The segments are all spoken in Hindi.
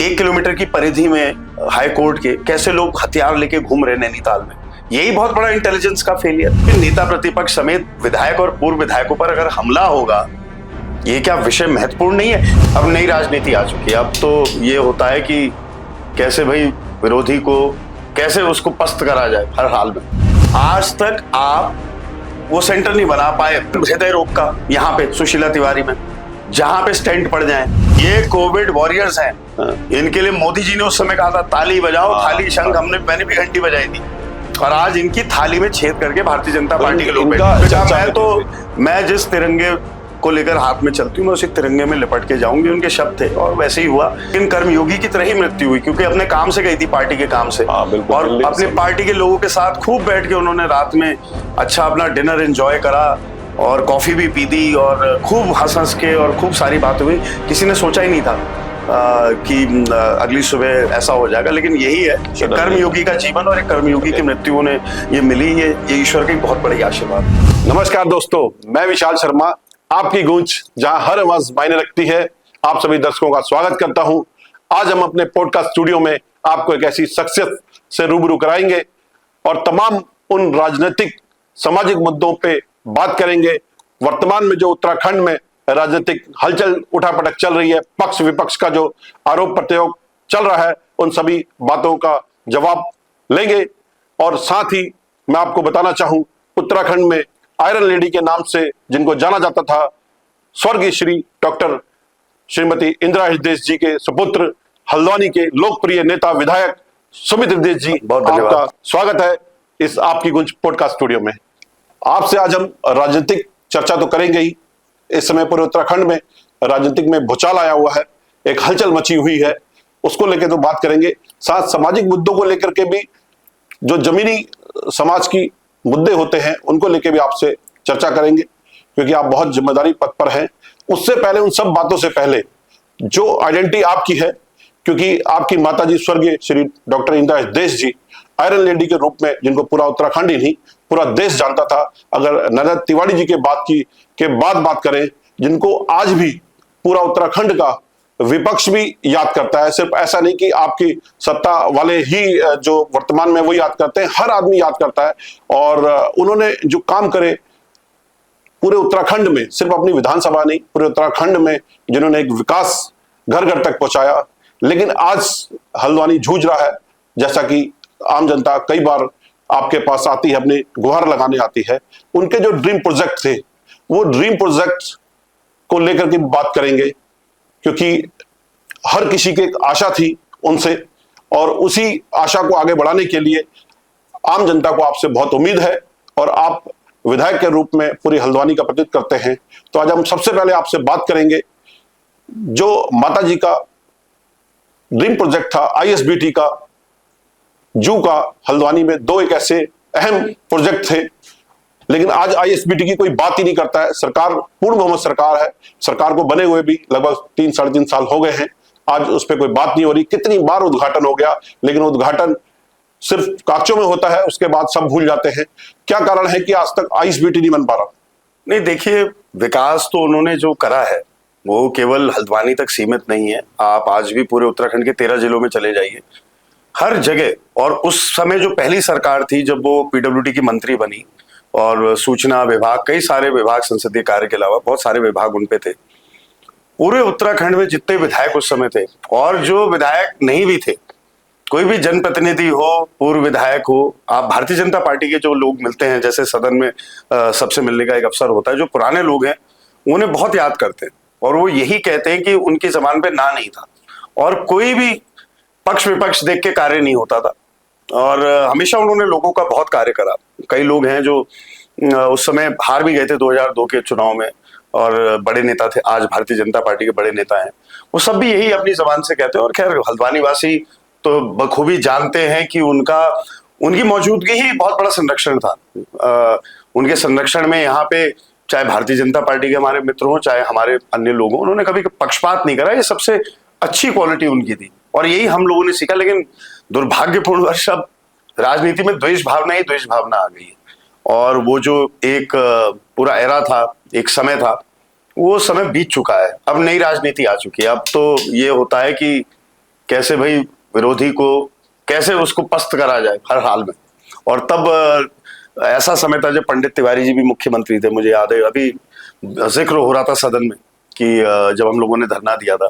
1 किलोमीटर की परिधि में हाई कोर्ट के कैसे लोग हथियार लेके घूम रहे नैनीताल में। यही बहुत बड़ा इंटेलिजेंस का फेलियर। नेता प्रतिपक्ष समेत विधायक और पूर्व विधायकों पर अगर हमला होगा, ये क्या विषय महत्वपूर्ण नहीं है? अब नई राजनीति आ चुकी है। अब तो ये होता है कि कैसे भाई विरोधी को कैसे उसको पस्त करा जाए हर हाल में। आज तक आप वो सेंटर नहीं बना पाए हृदय रोग का यहाँ पे सुशीला तिवारी में, जहां पे स्टेंट पड़ जाए। ये कोविड वॉरियर्स हैं, इनके लिए मोदी जी ने उस समय कहा था ताली बजाओ, थाली शंख, मैंने भी घंटी बजाई थी। और आज इनकी थाली में छेद करके भारतीय जनता पार्टी के लोग मैं जिस तिरंगे को लेकर हाथ में चलती हूँ, मैं उसी तिरंगे में लिपट के जाऊंगी। उनके शब्द थे और वैसे ही हुआ। इन कर्मयोगी की तरह ही मृत्यु हुई, क्योंकि अपने काम से गई थी, पार्टी के काम से, और अपने पार्टी के लोगों के साथ खूब बैठ के उन्होंने रात में अच्छा अपना डिनर एंजॉय करा और कॉफी भी पी दी और खूब हंस के और खूब सारी बातें हुई। किसी ने सोचा ही नहीं था कि अगली सुबह ऐसा हो जाएगा, लेकिन यही है कर्मयोगी का जीवन और एक कर्मयोगी की मृत्यु उन्हें ये मिली। ये ईश्वर की बहुत बड़ी आशीर्वाद। नमस्कार दोस्तों, मैं विशाल शर्मा, आपकी गूंज जहां हर आवाज मायने रखती है, आप सभी दर्शकों का स्वागत करता हूं। आज हम अपने पॉडकास्ट स्टूडियो में आपको एक ऐसी शख्सियत से रूबरू कराएंगे और तमाम उन राजनीतिक सामाजिक मुद्दों पे बात करेंगे। वर्तमान में जो उत्तराखंड में राजनीतिक हलचल उठापटक चल रही है, पक्ष विपक्ष का जो आरोप प्रत्यारोप चल रहा है, उन सभी बातों का जवाब लेंगे। और साथ ही मैं आपको बताना चाहूं, उत्तराखंड में आयरन लेडी के नाम से जिनको जाना जाता था, स्वर्गीय श्री डॉक्टर श्रीमती इंदिरा हृदय जी के सुपुत्र, हल्द्वानी के लोकप्रिय नेता विधायक सुमित हृदय जी, आपका स्वागत है इस आपकी गुंज पॉडकास्ट स्टूडियो में। आपसे आज हम राजनीतिक चर्चा तो करेंगे ही। इस समय पूरे उत्तराखंड में राजनीतिक में भूचाल आया हुआ है, एक हलचल मची हुई है, उसको लेकर तो बात करेंगे। साथ सामाजिक मुद्दों को लेकर के भी, जो जमीनी समाज की मुद्दे होते हैं, उनको लेकर भी आपसे चर्चा करेंगे, क्योंकि आप बहुत जिम्मेदारी पद पर हैं। उससे पहले, उन सब बातों से पहले, जो आइडेंटिटी आपकी है, क्योंकि आपकी माताजी स्वर्गीय श्री डॉक्टर इंदिरा हृदय जी आयरन लेडी के रूप में, जिनको पूरा उत्तराखंड ही नहीं पूरा देश जानता था। अगर नरेंद्र तिवारी जी के बाद बात करें, जिनको आज भी पूरा उत्तराखंड का विपक्ष भी याद करता है। सिर्फ ऐसा नहीं कि आपकी सत्ता वाले ही जो वर्तमान में वो याद करते हैं, हर आदमी याद करता है। और उन्होंने जो काम करे पूरे उत्तराखंड में, सिर्फ अपनी विधानसभा नहीं, पूरे उत्तराखंड में जिन्होंने एक विकास घर घर तक पहुंचाया। लेकिन आज हल्द्वानी जूझ रहा है, जैसा कि आम जनता कई बार आपके पास आती है, अपनी गुहार लगाने आती है। उनके जो ड्रीम प्रोजेक्ट थे, वो ड्रीम प्रोजेक्ट को लेकर के बात करेंगे, क्योंकि हर किसी की एक आशा थी उनसे, और उसी आशा को आगे बढ़ाने के लिए आम जनता को आपसे बहुत उम्मीद है, और आप विधायक के रूप में पूरी हल्द्वानी का प्रतिनिधित्व करते हैं। तो आज हम सबसे पहले आपसे बात करेंगे, जो माता जी का ड्रीम प्रोजेक्ट था ISBT का, जू का, हल्द्वानी में दो एक ऐसे अहम प्रोजेक्ट थे, लेकिन आज ISBT की कोई बात ही नहीं करता है। सरकार पूर्ण बहुमत सरकार है, सरकार को बने हुए भी लगभग 3-3.5 साल हो गए हैं, आज उस पर कोई बात नहीं हो रही। कितनी बार उद्घाटन हो गया, लेकिन उद्घाटन सिर्फ कागजों में होता है, उसके बाद सब भूल जाते हैं। क्या कारण है कि आज तक ISBT नहीं बन पा रहा? नहीं, देखिए, विकास तो उन्होंने जो करा है वो केवल हल्द्वानी तक सीमित नहीं है। आप आज भी पूरे उत्तराखंड के 13 जिलों में चले जाइए, हर जगह। और उस समय जो पहली सरकार थी, जब वो PWD की मंत्री बनी, और सूचना विभाग, कई सारे विभाग, संसदीय कार्य के अलावा बहुत सारे विभाग उन पे थे। पूरे उत्तराखंड में जितने विधायक उस समय थे, और जो विधायक नहीं भी थे, कोई भी जनप्रतिनिधि हो, पूर्व विधायक हो, आप भारतीय जनता पार्टी के जो लोग मिलते हैं, जैसे सदन में सबसे मिलने का एक अवसर होता है, जो पुराने लोग हैं उन्हें बहुत याद करते हैं, और वो यही कहते हैं कि उनकी जबान पे ना नहीं था, और कोई भी पक्ष विपक्ष देख के कार्य नहीं होता था, और हमेशा उन्होंने लोगों का बहुत कार्य करा। कई लोग हैं जो उस समय हार भी गए थे 2002 के चुनाव में, और बड़े नेता थे, आज भारतीय जनता पार्टी के बड़े नेता हैं, वो सब भी यही अपनी जबान से कहते हैं। और खैर, हल्द्वानी वासी तो बखूबी जानते हैं कि उनकी मौजूदगी ही बहुत बड़ा संरक्षण था। उनके संरक्षण में यहाँ पे चाहे भारतीय जनता पार्टी के हमारे मित्र हों, चाहे हमारे अन्य लोग हों, उन्होंने कभी पक्षपात नहीं करा। ये सबसे अच्छी क्वालिटी उनकी थी, और यही हम लोगों ने सीखा। लेकिन दुर्भाग्यपूर्णवश अब राजनीति में द्वेष भावना ही द्वेष भावना आ गई है, और वो जो एक पूरा एरा था, एक समय था, वो समय बीत चुका है। अब नई राजनीति आ चुकी है। अब तो ये होता है कि कैसे भाई विरोधी को कैसे उसको पस्त करा जाए हर हाल में। और तब ऐसा समय था जब पंडित तिवारी जी भी मुख्यमंत्री थे। मुझे याद है अभी जिक्र हो रहा था सदन में कि जब हम लोगों ने धरना दिया था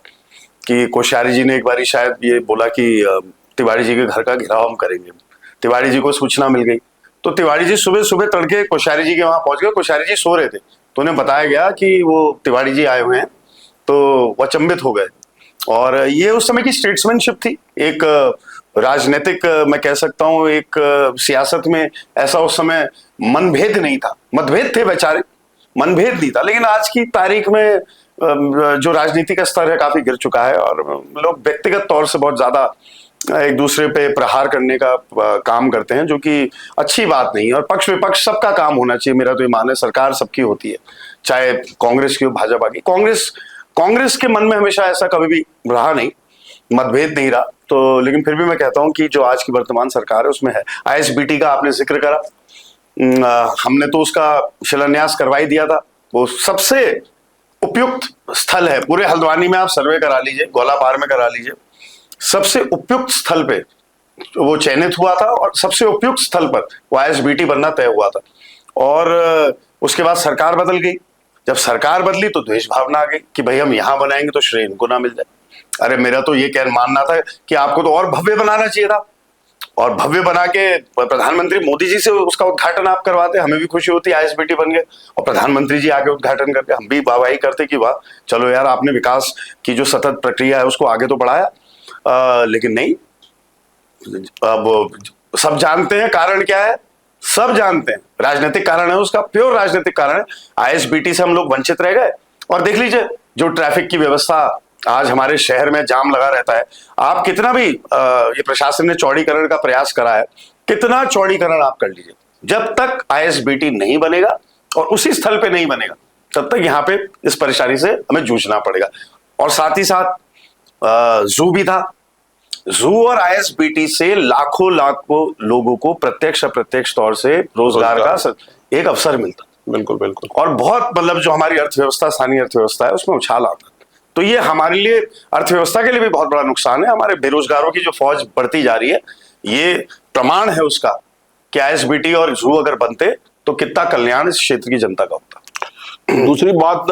कि कोश्यारी जी ने एक बारी शायद ये बोला कि तिवारी जी के घर का घेराव हम करेंगे। तिवारी जी को सूचना मिल गई तो तिवारी जी सुबह सुबह तड़के कोश्यारी जी के वहां पहुंच गए। कोश्यारी जी सो रहे थे तो उन्हें बताया गया कि वो तिवारी जी आए हुए हैं, तो वो अचंभित हो गए। और ये उस समय की स्टेट्समैनशिप थी, एक राजनीतिक मैं कह सकता हूं, एक सियासत में ऐसा उस समय मनभेद नहीं था। मतभेद थे बेचारे, मनभेद नहीं था। लेकिन आज की तारीख में जो राजनीति का स्तर है काफी गिर चुका है और लोग व्यक्तिगत तौर से बहुत ज्यादा एक दूसरे पे प्रहार करने का काम करते हैं, जो कि अच्छी बात नहीं है। और पक्ष विपक्ष सबका काम होना चाहिए, मेरा तो ये मान है। सरकार सबकी होती है, चाहे कांग्रेस की हो भाजपा की। कांग्रेस के मन में हमेशा ऐसा कभी भी रहा नहीं, मतभेद नहीं रहा। तो लेकिन फिर भी मैं कहता हूं कि जो आज की वर्तमान सरकार है उसमें है। आईएसबीटी का आपने जिक्र करा, हमने तो उसका शिलान्यास करवा ही दिया था। वो सबसे उपयुक्त स्थल है पूरे हल्द्वानी में, आप सर्वे करा लीजिए, गोलापार में करा लीजिए, सबसे उपयुक्त स्थल पे वो चयनित हुआ था और सबसे उपयुक्त स्थल पर वो आईएसबीटी बनना तय हुआ था। और उसके बाद सरकार बदल गई। जब सरकार बदली तो द्वेष भावना आ गई कि भाई हम यहां बनाएंगे तो श्रेय इनको ना मिल जाए। अरे मेरा तो ये मानना था कि आपको तो और भव्य बनाना चाहिए था, और भव्य बना के प्रधानमंत्री मोदी जी से उसका उद्घाटन आप करवाते, हमें भी खुशी होती, आईएसबीटी बन गए। और प्रधानमंत्री जी आके उद्घाटन करके हम भी वाहवाही करते कि वाह चलो यार, आपने विकास की जो सतत प्रक्रिया है उसको आगे तो बढ़ाया। लेकिन नहीं, अब सब जानते हैं कारण क्या है, सब जानते हैं राजनीतिक कारण है उसका, प्योर राजनीतिक कारण है। आईएसबीटी से हम लोग वंचित रह गए। और देख लीजिए जो ट्रैफिक की व्यवस्था आज हमारे शहर में जाम लगा रहता है, आप कितना भी ये प्रशासन ने चौड़ीकरण का प्रयास करा है, कितना चौड़ीकरण आप कर लीजिए, जब तक आईएसबीटी नहीं बनेगा और उसी स्थल पे नहीं बनेगा तब तक यहाँ पे इस परेशानी से हमें जूझना पड़ेगा। और साथ ही साथ जू भी था। जू और आईएसबीटी से लाखों लोगों को प्रत्यक्ष अप्रत्यक्ष तौर से रोजगार का एक अवसर मिलता। बिल्कुल बिल्कुल। और बहुत मतलब जो हमारी अर्थव्यवस्था, स्थानीय अर्थव्यवस्था है, उसमें उछाल आता। तो ये हमारे लिए, अर्थव्यवस्था के लिए भी बहुत बड़ा नुकसान है। हमारे बेरोजगारों की जो फौज बढ़ती जा रही है, ये प्रमाण है उसका कि आईएसबीटी और जू अगर बनते तो कितना कल्याण इस क्षेत्र की जनता का होता। दूसरी बात,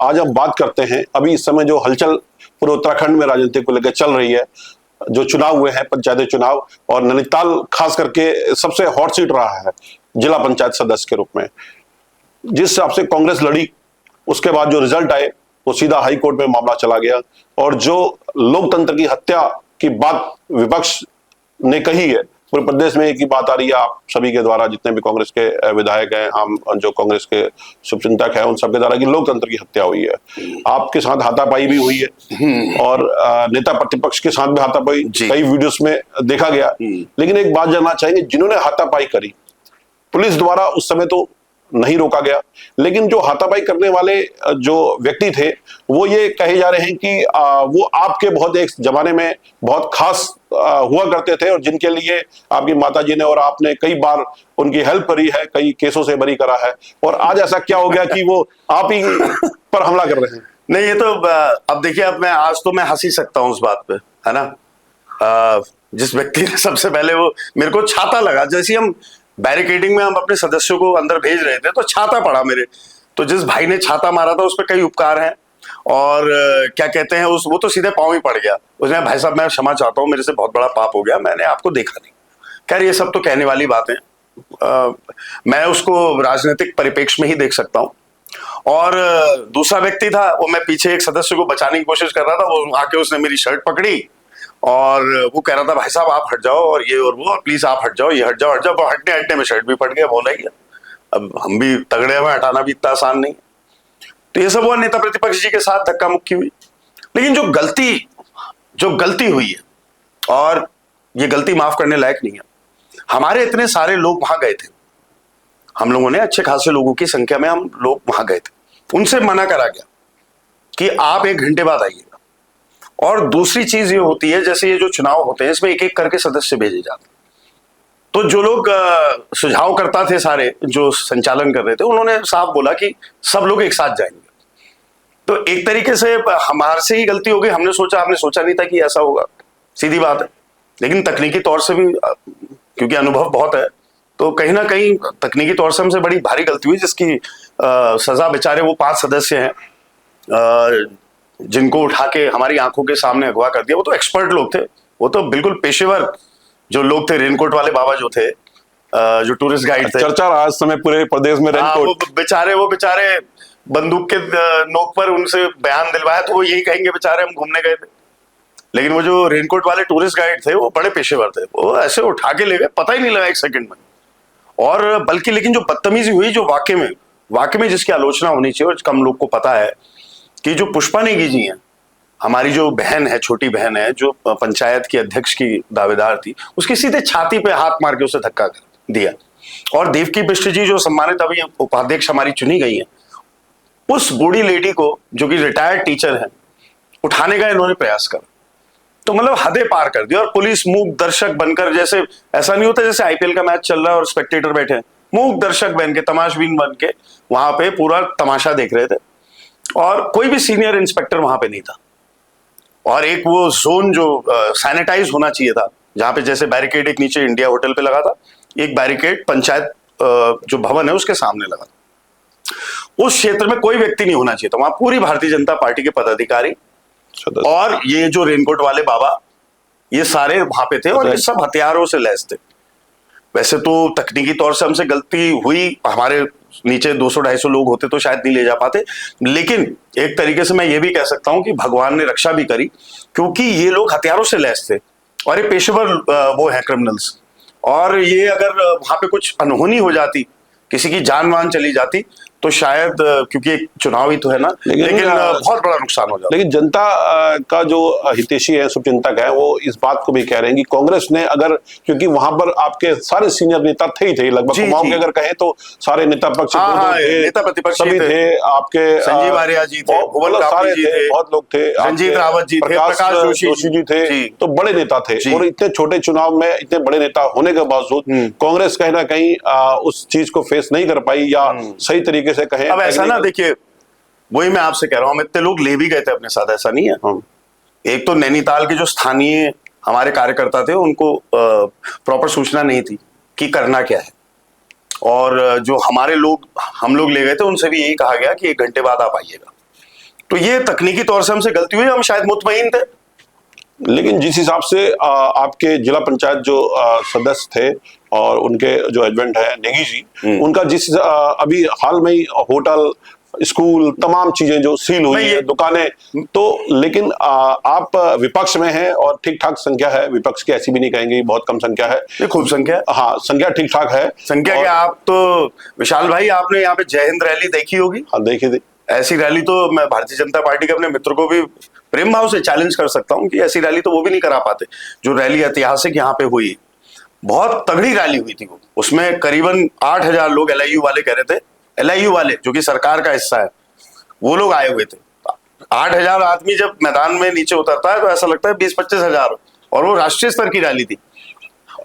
आज हम बात करते हैं अभी इस समय जो हलचल पूरे उत्तराखंड में राजनीति को लेकर चल रही है, जो चुनाव हुए हैं, पंचायती चुनाव, और नैनीताल खास करके सबसे हॉट सीट रहा है जिला पंचायत सदस्य के रूप में। जिस हिसाब से कांग्रेस लड़ी, उसके बाद जो रिजल्ट आए वो सीधा हाई कोर्ट में मामला चला गया। और जो लोकतंत्र की हत्या की बात विपक्ष ने कही है, पूरे प्रदेश में एक ही बात आ रही है, आप सभी के द्वारा, जितने भी कांग्रेस के विधायक हैं, हम जो कांग्रेस के शुभचिंतक हैं, उन सबके द्वारा कि लोकतंत्र की हत्या हुई है। आपके साथ हाथापाई भी हुई है और नेता प्रतिपक्ष के साथ भी हाथापाई कई वीडियोस में देखा गया। लेकिन एक बात जानना चाहेंगे, जिन्होंने हाथापाई करी, पुलिस द्वारा उस समय तो नहीं रोका गया, लेकिन जो हाथापाई करने वाले जो व्यक्ति थे वो ये कहे जा रहे हैं कि वो आपके बहुत एक जमाने में बहुत खास हुआ करते थे और जिनके लिए आपकी माताजी ने और आपने कई बार उनकी हेल्प करी है, कई केसों से बरी करा है, और आज ऐसा क्या हो गया कि वो आप ही पर हमला कर रहे हैं। नहीं, ये तो अब देखिए, अब मैं आज तो मैं हंस ही सकता हूं उस बात पे, है ना। जिस व्यक्ति ने सबसे पहले वो मेरे को छाता लगा, जैसे हम बैरिकेडिंग में हम अपने सदस्यों को अंदर भेज रहे थे तो छाता पड़ा मेरे, तो जिस भाई ने छाता मारा था उस पर कई उपकार हैं। और क्या कहते हैं, वो तो सीधे पांव ही पड़ गया। उसने, भाई साहब मैं क्षमा चाहता हूं, मेरे से बहुत बड़ा पाप हो गया, मैंने आपको देखा नहीं। खैर ये सब तो कहने वाली बातें, मैं उसको राजनीतिक परिप्रेक्ष्य में ही देख सकता हूं। और दूसरा व्यक्ति था, वो मैं पीछे एक सदस्य को बचाने की कोशिश कर रहा था, वो आके उसने मेरी शर्ट पकड़ी और वो कह रहा था, भाई साहब आप हट जाओ, और ये और वो, प्लीज आप हट जाओ, ये हट जाओ, हट जाओ। हटने हटने में शर्ट भी फट गया, बोला ही। अब हम भी तगड़े हुए, हटाना भी इतना आसान नहीं। तो ये सब हुआ, नेता प्रतिपक्ष जी के साथ धक्का मुक्की हुई। लेकिन जो गलती हुई है, और ये गलती माफ करने लायक नहीं है। हमारे इतने सारे लोग वहां गए थे, हम लोगों ने अच्छे खासे लोगों की संख्या में हम लोग वहां गए थे, उनसे मना करा गया कि आप 1 घंटे बाद आइएगा। और दूसरी चीज ये होती है, जैसे ये जो चुनाव होते हैं इसमें एक एक करके सदस्य भेजे जाते हैं, तो जो लोग सुझाव करता थे, सारे जो संचालन कर रहे थे, उन्होंने साफ बोला कि सब लोग एक साथ जाएंगे। तो एक तरीके से हमारे से ही गलती हो गई, हमने सोचा नहीं था कि ऐसा होगा। सीधी बात है। लेकिन तकनीकी तौर से भी क्योंकि अनुभव बहुत है, तो कहीं ना कहीं तकनीकी तौर से हमसे बड़ी भारी गलती हुई, जिसकी सजा बेचारे वो 5 सदस्य हैं जिनको उठा के हमारी आंखों के सामने अगवा कर दिया। वो तो एक्सपर्ट लोग थे, वो तो बिल्कुल पेशेवर जो लोग थे। रेनकोट वाले बाबा जो थे, जो टूरिस्ट गाइड थे, चर्चा रहा इस समय पूरे प्रदेश में रेनकोट। वो बेचारे बंदूक के नोक पर उनसे बयान दिलवाया तो वो यही कहेंगे बेचारे हम घूमने गए थे। लेकिन वो जो रेनकोट वाले टूरिस्ट गाइड थे वो बड़े पेशेवर थे, वो ऐसे उठा के ले गए, पता ही नहीं लगा 1 सेकंड में। और बल्कि लेकिन जो बदतमीजी हुई, जो वाकई में जिसकी आलोचना होनी चाहिए, और कम लोग को पता है कि जो पुष्पा नेगी जी हैं, हमारी जो बहन है, छोटी बहन है, जो पंचायत की अध्यक्ष की दावेदार थी, उसकी सीधे छाती पे हाथ मार के उसे धक्का कर दिया। और देवकी बिष्ट जी जो सम्मानित अभी उपाध्यक्ष हमारी चुनी गई है, उस बूढ़ी लेडी को जो कि रिटायर्ड टीचर है, उठाने का इन्होंने प्रयास करा। तो मतलब हदें पार कर दी। और पुलिस मूक दर्शक बनकर, जैसे ऐसा नहीं होता जैसे आईपीएल का मैच चल रहा है और स्पेक्टेटर बैठे हैं, मूक दर्शक बन के, तमाशबीन बन के वहां पे पूरा तमाशा देख रहे थे। और कोई भी सीनियर इंस्पेक्टर वहां पे नहीं था। और एक वो जोन जो सैनिटाइज होना चाहिए था, जहां पे जैसे बैरिकेड एक नीचे इंडिया होटल पे लगा था, एक बैरिकेड पंचायत जो भवन है उसके सामने लगा था। उस क्षेत्र में कोई व्यक्ति नहीं होना चाहिए था। वहां पूरी भारतीय जनता पार्टी के पदाधिकारी और ये जो रेनकोट वाले बाबा, ये सारे वहां पे थे और ये सब हथियारों से लैस थे। वैसे तो तकनीकी तौर से हमसे गलती हुई, हमारे नीचे 200-250 लोग होते तो शायद नहीं ले जा पाते, लेकिन एक तरीके से मैं ये भी कह सकता हूं कि भगवान ने रक्षा भी करी, क्योंकि ये लोग हथियारों से लैस थे और ये पेशेवर वो है क्रिमिनल्स। और ये अगर वहां पे कुछ अनहोनी हो जाती, किसी की जान वान चली जाती, तो शायद, क्योंकि एक चुनाव ही तो है ना, लेकिन बहुत बड़ा नुकसान हो जाता। लेकिन जनता का जो हितैषी है, शुभचिंतक है, वो इस बात को भी कह रहे हैं कि कांग्रेस ने अगर, क्योंकि वहां पर आपके सारे सीनियर नेता थे ही थे लगभग, कुमाऊं के अगर कहें तो सारे नेता पक्ष नेता प्रतिपक्ष सभी थे, आपके संजीव आर्या जी थे, सारे थे, बहुत लोग थे, रंजीत रावत जी थे, प्रकाश जोशी जी थे, तो बड़े नेता थे। और इतने छोटे चुनाव में इतने बड़े नेता होने के बावजूद कांग्रेस कहीं ना कहीं उस चीज को फेस नहीं कर पाई, या सही तरीके से कहें। अब ऐसा ना, देखिए वही मैं आपसे कह रहा हूं, इतने लोग ले भी गए थे अपने साथ, ऐसा नहीं है। एक तो नैनीताल के जो स्थानीय हमारे कार्यकर्ता थे, उनको प्रॉपर सूचना नहीं थी कि करना क्या है। और जो हम लोग ले गए थे, उनसे भी यही कहा गया कि 1 घंटे बाद आप आइएगा। तो ये तकनीकी तौर से हमसे गलती हुई, हम शायद मुतमईन थे। लेकिन जिस हिसाब से आपके जिला पंचायत जो सदस्य थे और उनके जो एजेंट है नेगी जी, उनका जिस अभी हाल में ही होटल, स्कूल, तमाम चीजें जो सील हुई है, दुकानें, तो लेकिन आप विपक्ष में हैं और ठीक ठाक संख्या है, विपक्ष की ऐसी भी नहीं कहेंगे बहुत कम संख्या है, ये खूब संख्या है। हाँ, संख्या ठीक ठाक है। संख्या क्या, आप तो विशाल भाई, आपने यहाँ पे जय हिंद रैली देखी होगी। हाँ, देखी थी। ऐसी रैली तो मैं भारतीय जनता पार्टी के अपने मित्र को भी प्रेम भाव से चैलेंज कर सकता हूं कि ऐसी रैली तो वो भी नहीं करा पाते। जो रैली ऐतिहासिक यहाँ पे हुई, बहुत तगड़ी रैली हुई थी वो। उसमें करीबन 8000 लोग एलआईयू वाले कह रहे थे, एलआईयू वाले जो कि सरकार का हिस्सा है, वो लोग आए हुए थे। 8000 आदमी जब मैदान में नीचे उतरता है तो ऐसा लगता है 20-25 हजार, और वो राष्ट्रीय स्तर की रैली थी।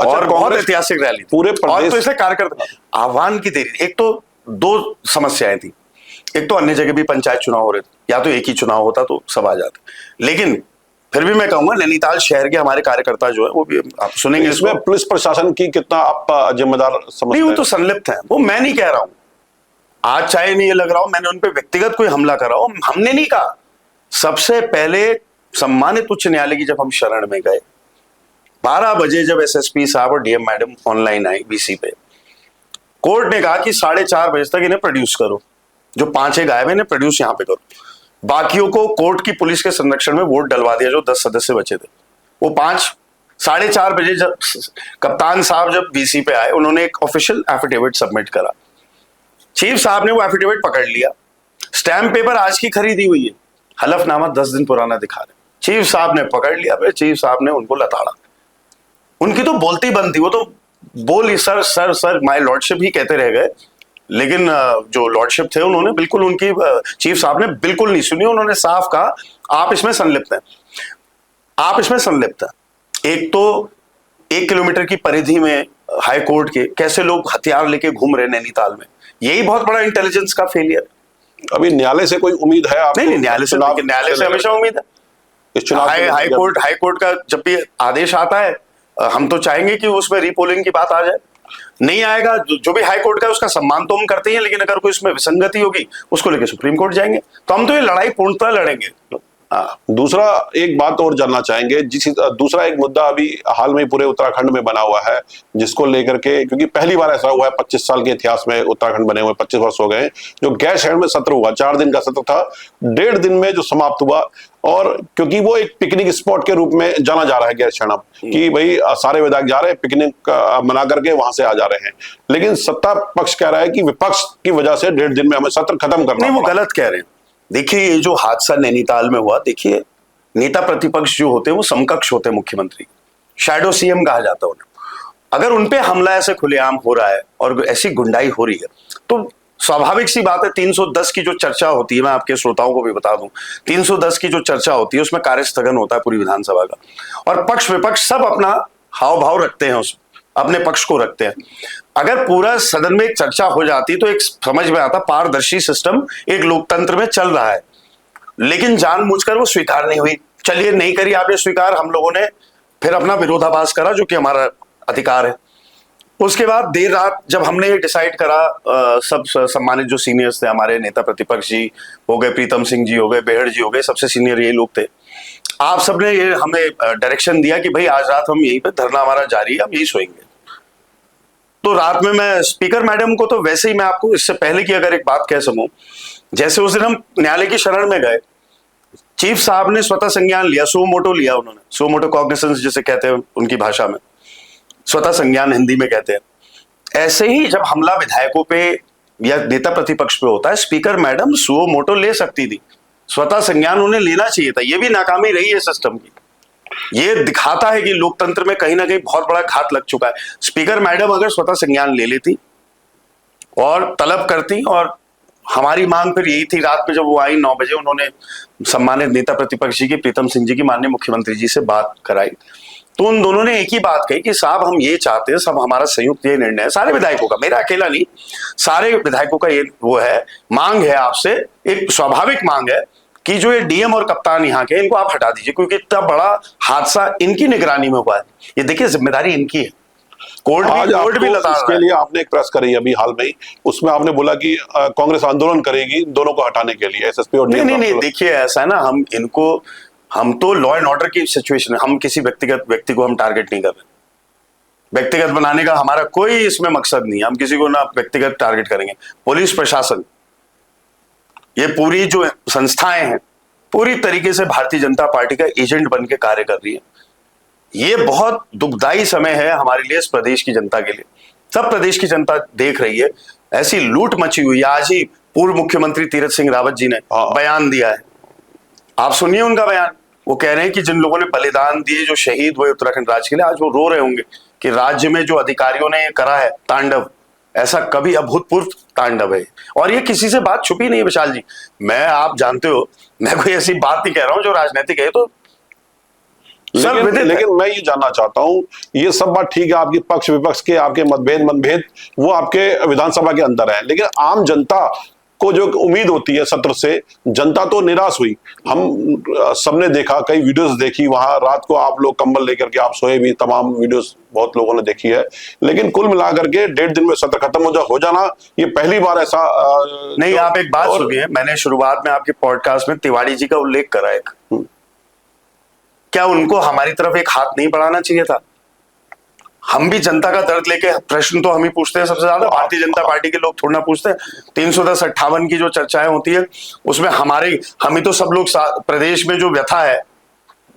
और बहुत ऐतिहासिक रैली पूरे और तो इसलिए कार्यकर्ता आह्वान की देरी। एक तो 2 समस्याएं थी, एक तो अन्य जगह भी पंचायत चुनाव हो रहे थे, या तो एक ही चुनाव होता तो सब आ जाते। लेकिन फिर भी मैं कहूंगा नैनीताल शहर के हमारे कार्यकर्ता जो है, वो भी आप सुनेंगे इसमें पुलिस प्रशासन की कितना आप जिम्मेदार समझते हैं? वो तो संलिप्त है, वो मैं नहीं कह रहा हूं। आज चाहे नहीं ये लग रहा हो मैंने उन पे व्यक्तिगत कोई हमला करा हो, हमने नहीं कहा। सबसे पहले सम्मानित उच्च न्यायालय की जब हम शरण में गए, 12 बजे जब एसएसपी साहब और डीएम मैडम ऑनलाइन आई वीसी पे, कोर्ट ने कहा कि 4:30 बजे तक इन्हें प्रोड्यूस करो, जो 5 गायब है इन्हें प्रोड्यूस यहां पे करो। बाकियों को कोर्ट की पुलिस के संरक्षण में वोट डलवा दिया, जो 10 सदस्य बचे थे। वो 4:30 बजे जब कप्तान साहब जब वीसी पे आए, उन्होंने एक ऑफिशियल एफिडेविट सबमिट करा। चीफ साहब ने वो एफिडेविट पकड़ लिया। स्टैम्प पेपर आज की खरीदी हुई है, हलफनामा 10 दिन पुराना दिखा रहे। चीफ साहब ने पकड़ लिया, फिर चीफ साहब ने उनको लताड़ा। उनकी तो बोलती बंद थी, वो तो बोल sir sir sir my lordship ही कहते रह गए। लेकिन जो लॉर्डशिप थे उन्होंने बिल्कुल, उनकी चीफ साहब ने बिल्कुल नहीं सुनी। उन्होंने साफ कहा आप इसमें संलिप्त हैं, आप इसमें संलिप्त हैं। एक तो 1 किलोमीटर की परिधि में हाई कोर्ट के कैसे लोग हथियार लेके घूम रहे नैनीताल में, यही बहुत बड़ा इंटेलिजेंस का फेलियर। अभी न्यायालय से कोई उम्मीद है आपको? नहीं, न्यायालय से हमेशा उम्मीद है। इस चुनाव हाई कोर्ट का जब भी आदेश आता है, हम तो चाहेंगे कि उसमें रीपोलिंग की बात आ जाए। नहीं आएगा, जो भी हाई कोर्ट का उसका सम्मान तो हम करते हैं, लेकिन अगर कोई उसमें विसंगति होगी उसको लेकर सुप्रीम कोर्ट जाएंगे। तो हम तो ये लड़ाई पूर्णतः लड़ेंगे। दूसरा एक बात और जानना चाहेंगे, दूसरा एक मुद्दा अभी हाल में पूरे उत्तराखंड में बना हुआ है, जिसको लेकर के, क्योंकि पहली बार ऐसा हुआ है 25 साल के इतिहास में, उत्तराखंड बने हुए 25 वर्ष हो गए, जो गैरसैंण में सत्र हुआ, 4 दिन का सत्र था, 1.5 दिन में जो समाप्त हुआ। और क्योंकि वो एक पिकनिक स्पॉट के रूप में जाना जा रहा है गैरसैंण, कि भाई सारे विधायक जा रहे हैं पिकनिक मना करके वहां से आ जा रहे हैं, लेकिन सत्ता पक्ष कह रहा है कि विपक्ष की वजह से 1.5 दिन में हमें सत्र खत्म करना। नहीं, वो गलत कह रहे हैं। देखिए, ये जो हादसा नैनीताल में हुआ, देखिए नेता प्रतिपक्ष जो होते हैं वो समकक्ष होते हैं मुख्यमंत्री, शैडो सीएम कहा जाता है उन्हें। अगर उनपे हमला ऐसे खुलेआम हो रहा है और ऐसी गुंडाई हो रही है, तो स्वाभाविक सी बात है 310 की जो चर्चा होती है, मैं आपके श्रोताओं को भी बता दूं, 310 की जो चर्चा होती है उसमें कार्य स्थगन होता है पूरी विधानसभा का, और पक्ष विपक्ष सब अपना हाव भाव रखते हैं, उसमें अपने पक्ष को रखते हैं। अगर पूरा सदन में एक चर्चा हो जाती तो एक समझ में आता पारदर्शी सिस्टम एक लोकतंत्र में चल रहा है, लेकिन जानबूझकर वो स्वीकार नहीं हुई। चलिए, नहीं करी आपने स्वीकार, हम लोगों ने फिर अपना विरोधाभास करा, जो कि हमारा अधिकार है। उसके बाद देर रात जब हमने ये डिसाइड करा, सब सम्मानित जो सीनियर्स थे हमारे, नेता प्रतिपक्ष जी हो गए, प्रीतम सिंह जी हो गए, बेहड़ जी हो गए, सबसे सीनियर ये लोग थे, आप सबने ये हमें डायरेक्शन दिया कि भाई आज रात हम यहीं पे धरना हमारा जारी है, हम यही सोएंगे। तो रात में मैं स्पीकर मैडम को, तो वैसे ही मैं आपको इससे पहले की अगर एक बात कह सकूं, जैसे उस दिन हम न्यायालय की शरण में गए, चीफ साहब ने स्वतः संज्ञान लिया, सो मोटो लिया उन्होंने, सो मोटो कॉग्निसेंस जिसे कहते हैं उनकी भाषा में, स्वतः संज्ञान हिंदी में कहते हैं। ऐसे ही जब हमला विधायकों पे या नेता प्रतिपक्ष पे होता है, स्पीकर मैडम सो मोटो ले सकती थी, स्वतः संज्ञान उन्हें लेना चाहिए था। ये भी नाकामी रही है सिस्टम की। ये दिखाता है कि लोकतंत्र में कहीं ना कहीं बहुत बड़ा घात लग चुका है। स्पीकर मैडम अगर स्वतः संज्ञान ले लेती और तलब करती, और हमारी मांग फिर यही थी, रात में जब वो आई 9 बजे, उन्होंने सम्मानित नेता प्रतिपक्ष जी की, प्रीतम सिंह जी की, माननीय मुख्यमंत्री जी से बात कराई, तो उन दोनों ने एक ही बात कही कि साहब हम ये चाहते हैं, सब हमारा संयुक्त ये निर्णय है, सारे विधायकों का, मेरा अकेला नहीं, सारे विधायकों का ये वो है, मांग है आपसे, एक स्वाभाविक मांग है कि जो ये डीएम और कप्तान यहाँ के, इनको आप हटा दीजिए, क्योंकि इतना बड़ा हादसा इनकी निगरानी में हुआ है। ये देखिए, जिम्मेदारी इनकी है। कोर्ट भी लगा इसके लिए आपने एक प्रेस करी अभी हाल में ही, उसमें आपने बोला कि कांग्रेस आंदोलन करेगी दोनों को हटाने के लिए, एसएसपी और नहीं, देखिए ऐसा है ना, हम तो लॉ एंड ऑर्डर की सिचुएशन है, हम किसी व्यक्ति को हम टारगेट नहीं कर रहे। व्यक्तिगत बनाने का हमारा कोई इसमें मकसद नहीं है, हम किसी को ना व्यक्तिगत टारगेट करेंगे। पुलिस प्रशासन, ये पूरी जो संस्थाएं हैं, पूरी तरीके से भारतीय जनता पार्टी का एजेंट बन के कार्य कर रही है। ये बहुत दुखदाई समय है हमारे लिए, इस प्रदेश की जनता के लिए। सब प्रदेश की जनता देख रही है, ऐसी लूट मची हुई है। आज ही पूर्व मुख्यमंत्री तीरथ सिंह रावत जी ने बयान दिया है, आप सुनिए उनका बयान। वो कह रहे हैं कि जिन लोगों ने बलिदान दिए, जो शहीद हुए उत्तराखंड राज्य के लिए, आज वो रो रहे होंगे कि राज्य में जो अधिकारियों ने करा है तांडव, ऐसा कभी अभूतपूर्व तांडव है। और ये किसी से बात छुपी नहीं है विशाल जी, मैं, आप जानते हो, मैं कोई ऐसी बात नहीं कह रहा हूं जो राजनीतिक है। तो लेकिन मैं ये जानना चाहता हूं, ये सब बात ठीक है, आपकी पक्ष विपक्ष के आपके मतभेद वो आपके विधानसभा के अंदर है, लेकिन आम जनता को जो उम्मीद होती है सत्र से, जनता तो निराश हुई। हम सबने देखा, कई वीडियोस देखी, वहां रात को आप लोग कंबल लेकर के आप सोए भी, तमाम वीडियोस बहुत लोगों ने देखी है, लेकिन कुल मिलाकर के 1.5 दिन में सत्र खत्म हो जाना, ये पहली बार ऐसा नहीं। आप एक बात सुनिए, मैंने शुरुआत में आपके पॉडकास्ट में तिवाड़ी जी का उल्लेख करा एक, क्या उनको हमारी तरफ एक हाथ नहीं बढ़ाना चाहिए था? हम भी जनता का दर्द लेके, प्रश्न तो हम ही पूछते हैं सबसे ज्यादा, भारतीय जनता पार्टी के लोग थोड़ा ना पूछते हैं। 310-58 की जो चर्चाएं होती है उसमें हम ही तो सब लोग प्रदेश में जो व्यथा है,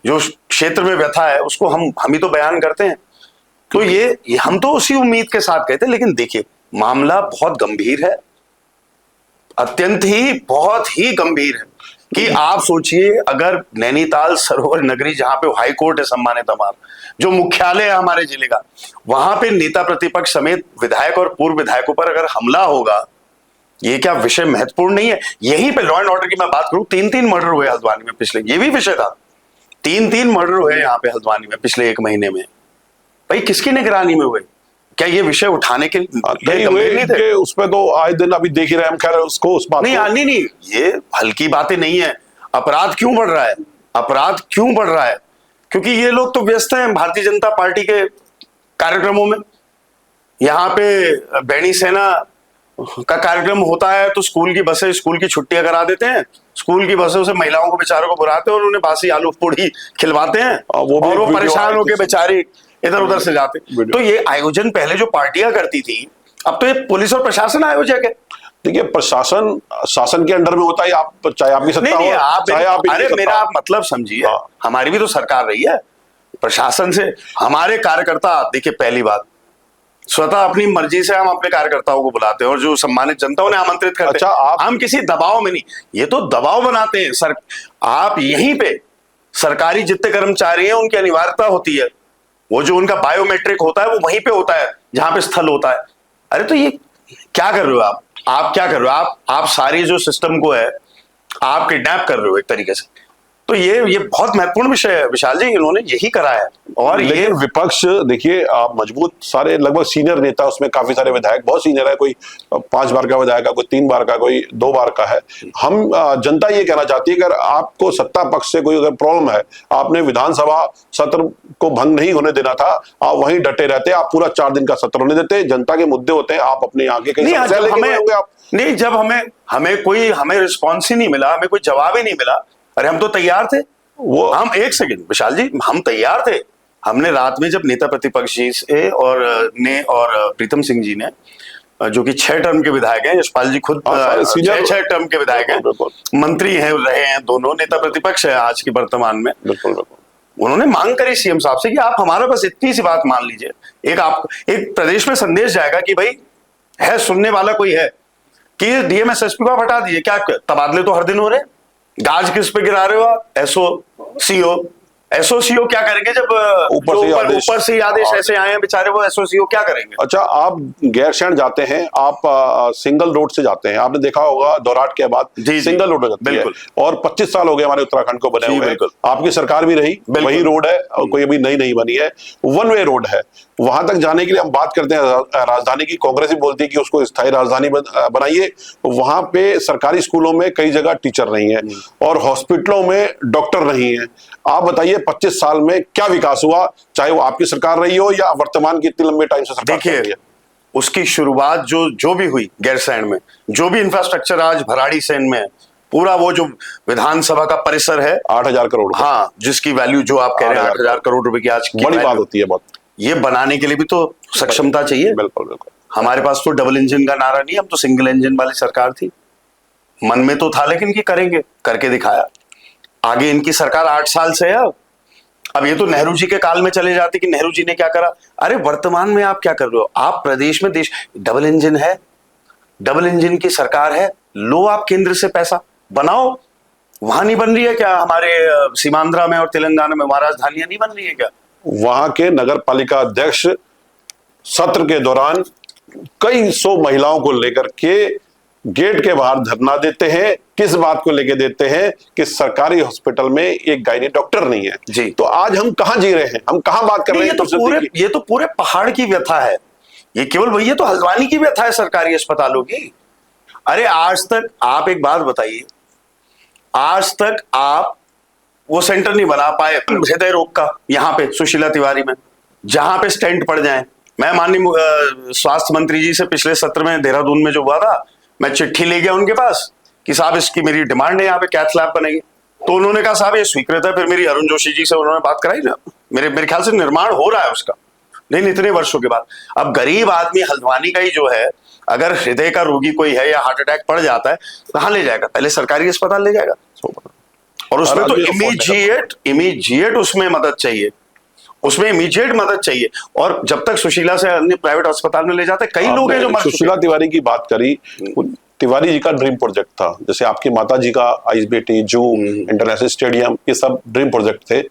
जो क्षेत्र में व्यथा है, उसको हम ही तो बयान करते हैं। तो ये हम तो उसी उम्मीद के साथ कहते हैं। लेकिन देखिए, मामला बहुत गंभीर है, अत्यंत ही बहुत ही गंभीर है। कि आप सोचिए, अगर नैनीताल सरोवर नगरी, जहां पे हाई कोर्ट है सम्मानित हमारा, जो मुख्यालय है हमारे जिले का, वहां पे नेता प्रतिपक्ष समेत विधायक और पूर्व विधायकों पर अगर हमला होगा, ये क्या विषय महत्वपूर्ण नहीं है? यहीं पे लॉ एंड ऑर्डर की मैं बात करूं, 3 मर्डर हुए हल्द्वानी में पिछले, ये भी विषय था, 3 मर्डर हुए यहाँ पे हल्द्वानी में पिछले 1 महीने में। भाई किसकी निगरानी में हुए? क्या ये विषय उठाने के नहीं थे? उसमें तो आए दिन अभी देख ही रहे हम, खैर उसको उस बात नहीं, ये हल्की बातें नहीं है। अपराध क्यों बढ़ रहा है? अपराध क्यों बढ़ रहा है? क्योंकि ये लोग तो व्यस्त हैं भारतीय जनता पार्टी के कार्यक्रमों में। यहाँ पे बैणी सेना का कार्यक्रम होता है तो स्कूल की बसें स्कूल की छुट्टियां करा देते हैं, स्कूल की बसों से महिलाओं को बेचारों को बुलाते हैं और उन्हें बासी आलू पूड़ी खिलवाते हैं और वो परेशान होकर बेचारे इधर उधर से जाते। तो ये आयोजन पहले जो पार्टियां करती थी, अब तो ये पुलिस और प्रशासन आयोजक है। देखिए, प्रशासन शासन के अंडर में होता है, आप चाहे आपकी सत्ता हो चाहे आप अरे मेरा आप मतलब समझिए, हमारी भी तो सरकार रही है। प्रशासन से हमारे कार्यकर्ता, देखिए पहली बात, स्वतः अपनी मर्जी से हम अपने कार्यकर्ताओं को बुलाते हैं और जो सम्मानित जनता उन्हें आमंत्रित करते हैं। हम किसी दबाव में नहीं, ये तो दबाव बनाते हैं सर। आप यहीं पे सरकारी जितने कर्मचारी हैं उनकी अनिवार्यता होती है, वो जो उनका बायोमेट्रिक होता है वो वहीं पे होता है जहां पे स्थल होता है। अरे तो ये क्या कर रहे हो आप क्या कर रहे हो? आप सारी जो सिस्टम को है आप किडनैप कर रहे हो एक तरीके से। तो ये बहुत महत्वपूर्ण विषय है विशाल जी, इन्होंने यही करा है। और लेकिन ये विपक्ष देखिए, आप मजबूत सारे लगभग सीनियर नेता, उसमें काफी सारे विधायक बहुत सीनियर है, कोई 5 बार का विधायक है, कोई 3 बार का, कोई 2 बार का है। हम जनता ये कहना चाहती है कि अगर आपको सत्ता पक्ष से कोई अगर प्रॉब्लम है, आपने विधानसभा सत्र को भंग नहीं होने देना था, आप वहीं डटे रहते, आप पूरा 4 दिन का सत्र होने देते। जनता के मुद्दे होते हैं, आप अपने आगे कहीं नहीं, जब हमें रिस्पॉन्स ही नहीं मिला, हमें कोई जवाब ही नहीं मिला। अरे हम तो तैयार थे, हम एक सेकंड विशाल जी, हम तैयार थे। हमने रात में जब नेता प्रतिपक्ष जी से और प्रीतम सिंह जी ने, जो कि 6 टर्म के विधायक हैं, यशपाल जी खुद 6 टर्म के विधायक हैं, मंत्री हैं, रहे हैं, दोनों नेता प्रतिपक्ष है आज के वर्तमान में। उन्होंने मांग करी सीएम साहब से कि आप हमारा बस इतनी सी बात मान लीजिए, एक प्रदेश में संदेश जाएगा कि भाई है, सुनने वाला कोई है, कि डीएम एसएसपी को हटा दीजिए। क्या तबादले तो हर दिन हो रहे हैं, गाज किस पे गिरा रहे हो आप? एसओसीओ क्या करेंगे जब ऊपर से आदेश ऐसे आए हैं बेचारे, वो एसओसीओ क्या करेंगे? अच्छा, आप गैरसैंण जाते हैं, आप सिंगल रोड से जाते हैं, आपने देखा होगा दौराट के बाद सिंगल रोड हो जाती है, और 25 साल हो गए हमारे उत्तराखंड को बने हुए। आपकी सरकार भी रही, वही रोड है, कोई अभी नई नहीं बनी है, 1 वे रोड है। वहां तक जाने के लिए हम बात करते हैं राजधानी की, कांग्रेस भी बोलती है कि उसको स्थायी राजधानी बनाइए। वहां पे सरकारी स्कूलों में कई जगह टीचर नहीं है और हॉस्पिटलों में डॉक्टर नहीं है। आप बताइए 25 साल में क्या विकास हुआ, चाहे वो आपकी सरकार रही हो या वर्तमान की इतने लंबे टाइम से सरकार रही है। उसकी शुरुआत जो भी हुई गैरसैंण में, जो भी इंफ्रास्ट्रक्चर आज भराड़ीसैंण में, पूरा वो जो विधानसभा का परिसर है 8,000 करोड़, हाँ, जिसकी वैल्यू जो आप कह रहे हैं 8,000 करोड़ रुपए की आज की बड़ी बात होती है बहुत। ये बनाने के लिए भी तो सक्षमता चाहिए। बिल्कुल बिल्कुल। हमारे पास तो डबल इंजन का नारा नहीं, हम तो सिंगल इंजन वाली सरकार थी। मन में तो था, लेकिन कि करेंगे, करके दिखाया। आगे इनकी सरकार 8 साल से है। अब ये तो नेहरू जी के काल में चले जाते कि नेहरू जी ने क्या करा। अरे वर्तमान में आप क्या कर रहे हो? आप प्रदेश में डबल इंजन है, डबल इंजन की सरकार है, लो आप केंद्र से पैसा बनाओ। वहां नहीं बन रही है क्या? हमारे सीमांध्रा में और तेलंगाना में वहां राजधानियां नहीं बन रही है क्या? वहां के नगर पालिका अध्यक्ष सत्र के दौरान कई 100 महिलाओं को लेकर के गेट के बाहर धरना देते हैं। किस बात को लेकर देते हैं? कि सरकारी हॉस्पिटल में एक गायनी डॉक्टर नहीं है जी। तो आज हम कहां जी रहे हैं, हम कहां बात कर रहे हैं? ये तो पूरे पहाड़ की व्यथा है, ये केवल वही है तो हल्द्वानी की व्यथा है सरकारी अस्पतालों की। अरे आज तक आप एक बात बताइए, आज तक आप वो सेंटर नहीं बना पाए हृदय रोग का यहाँ पे सुशीला तिवारी में, जहां पे स्टेंट पड़ जाए। मैं माननीय स्वास्थ्य मंत्री जी से पिछले सत्र में देहरादून में जो हुआ था, मैं चिट्ठी ले गया उनके पास कि साहब इसकी मेरी डिमांड है, यहाँ पे कैथ लैब बनेगी। तो उन्होंने कहा साहब ये स्वीकृत है। फिर मेरी अरुण जोशी जी से उन्होंने बात कराई ना, मेरे ख्याल से निर्माण हो रहा है उसका, लेकिन इतने वर्षों के बाद। अब गरीब आदमी हल्द्वानी का ही जो है, अगर हृदय का रोगी कोई है या हार्ट अटैक पड़ जाता है, कहाँ ले जाएगा? पहले सरकारी अस्पताल ले जाएगा, और उसमें तो इमीडिएट उसमें मदद चाहिए, उसमें इमीडिएट मदद चाहिए। और जब तक सुशीला से अन्य प्राइवेट अस्पताल में ले जाते, कई लोग हैं जो मर चुके। सुशीला तिवारी की बात करी, तिवारी जी का ड्रीम प्रोजेक्ट था, जैसे आपकी माता जी का आईएसबीटी, जू, इंटरनेशनल स्टेडियम, ये सब ड्रीम प्रोजेक्ट थे।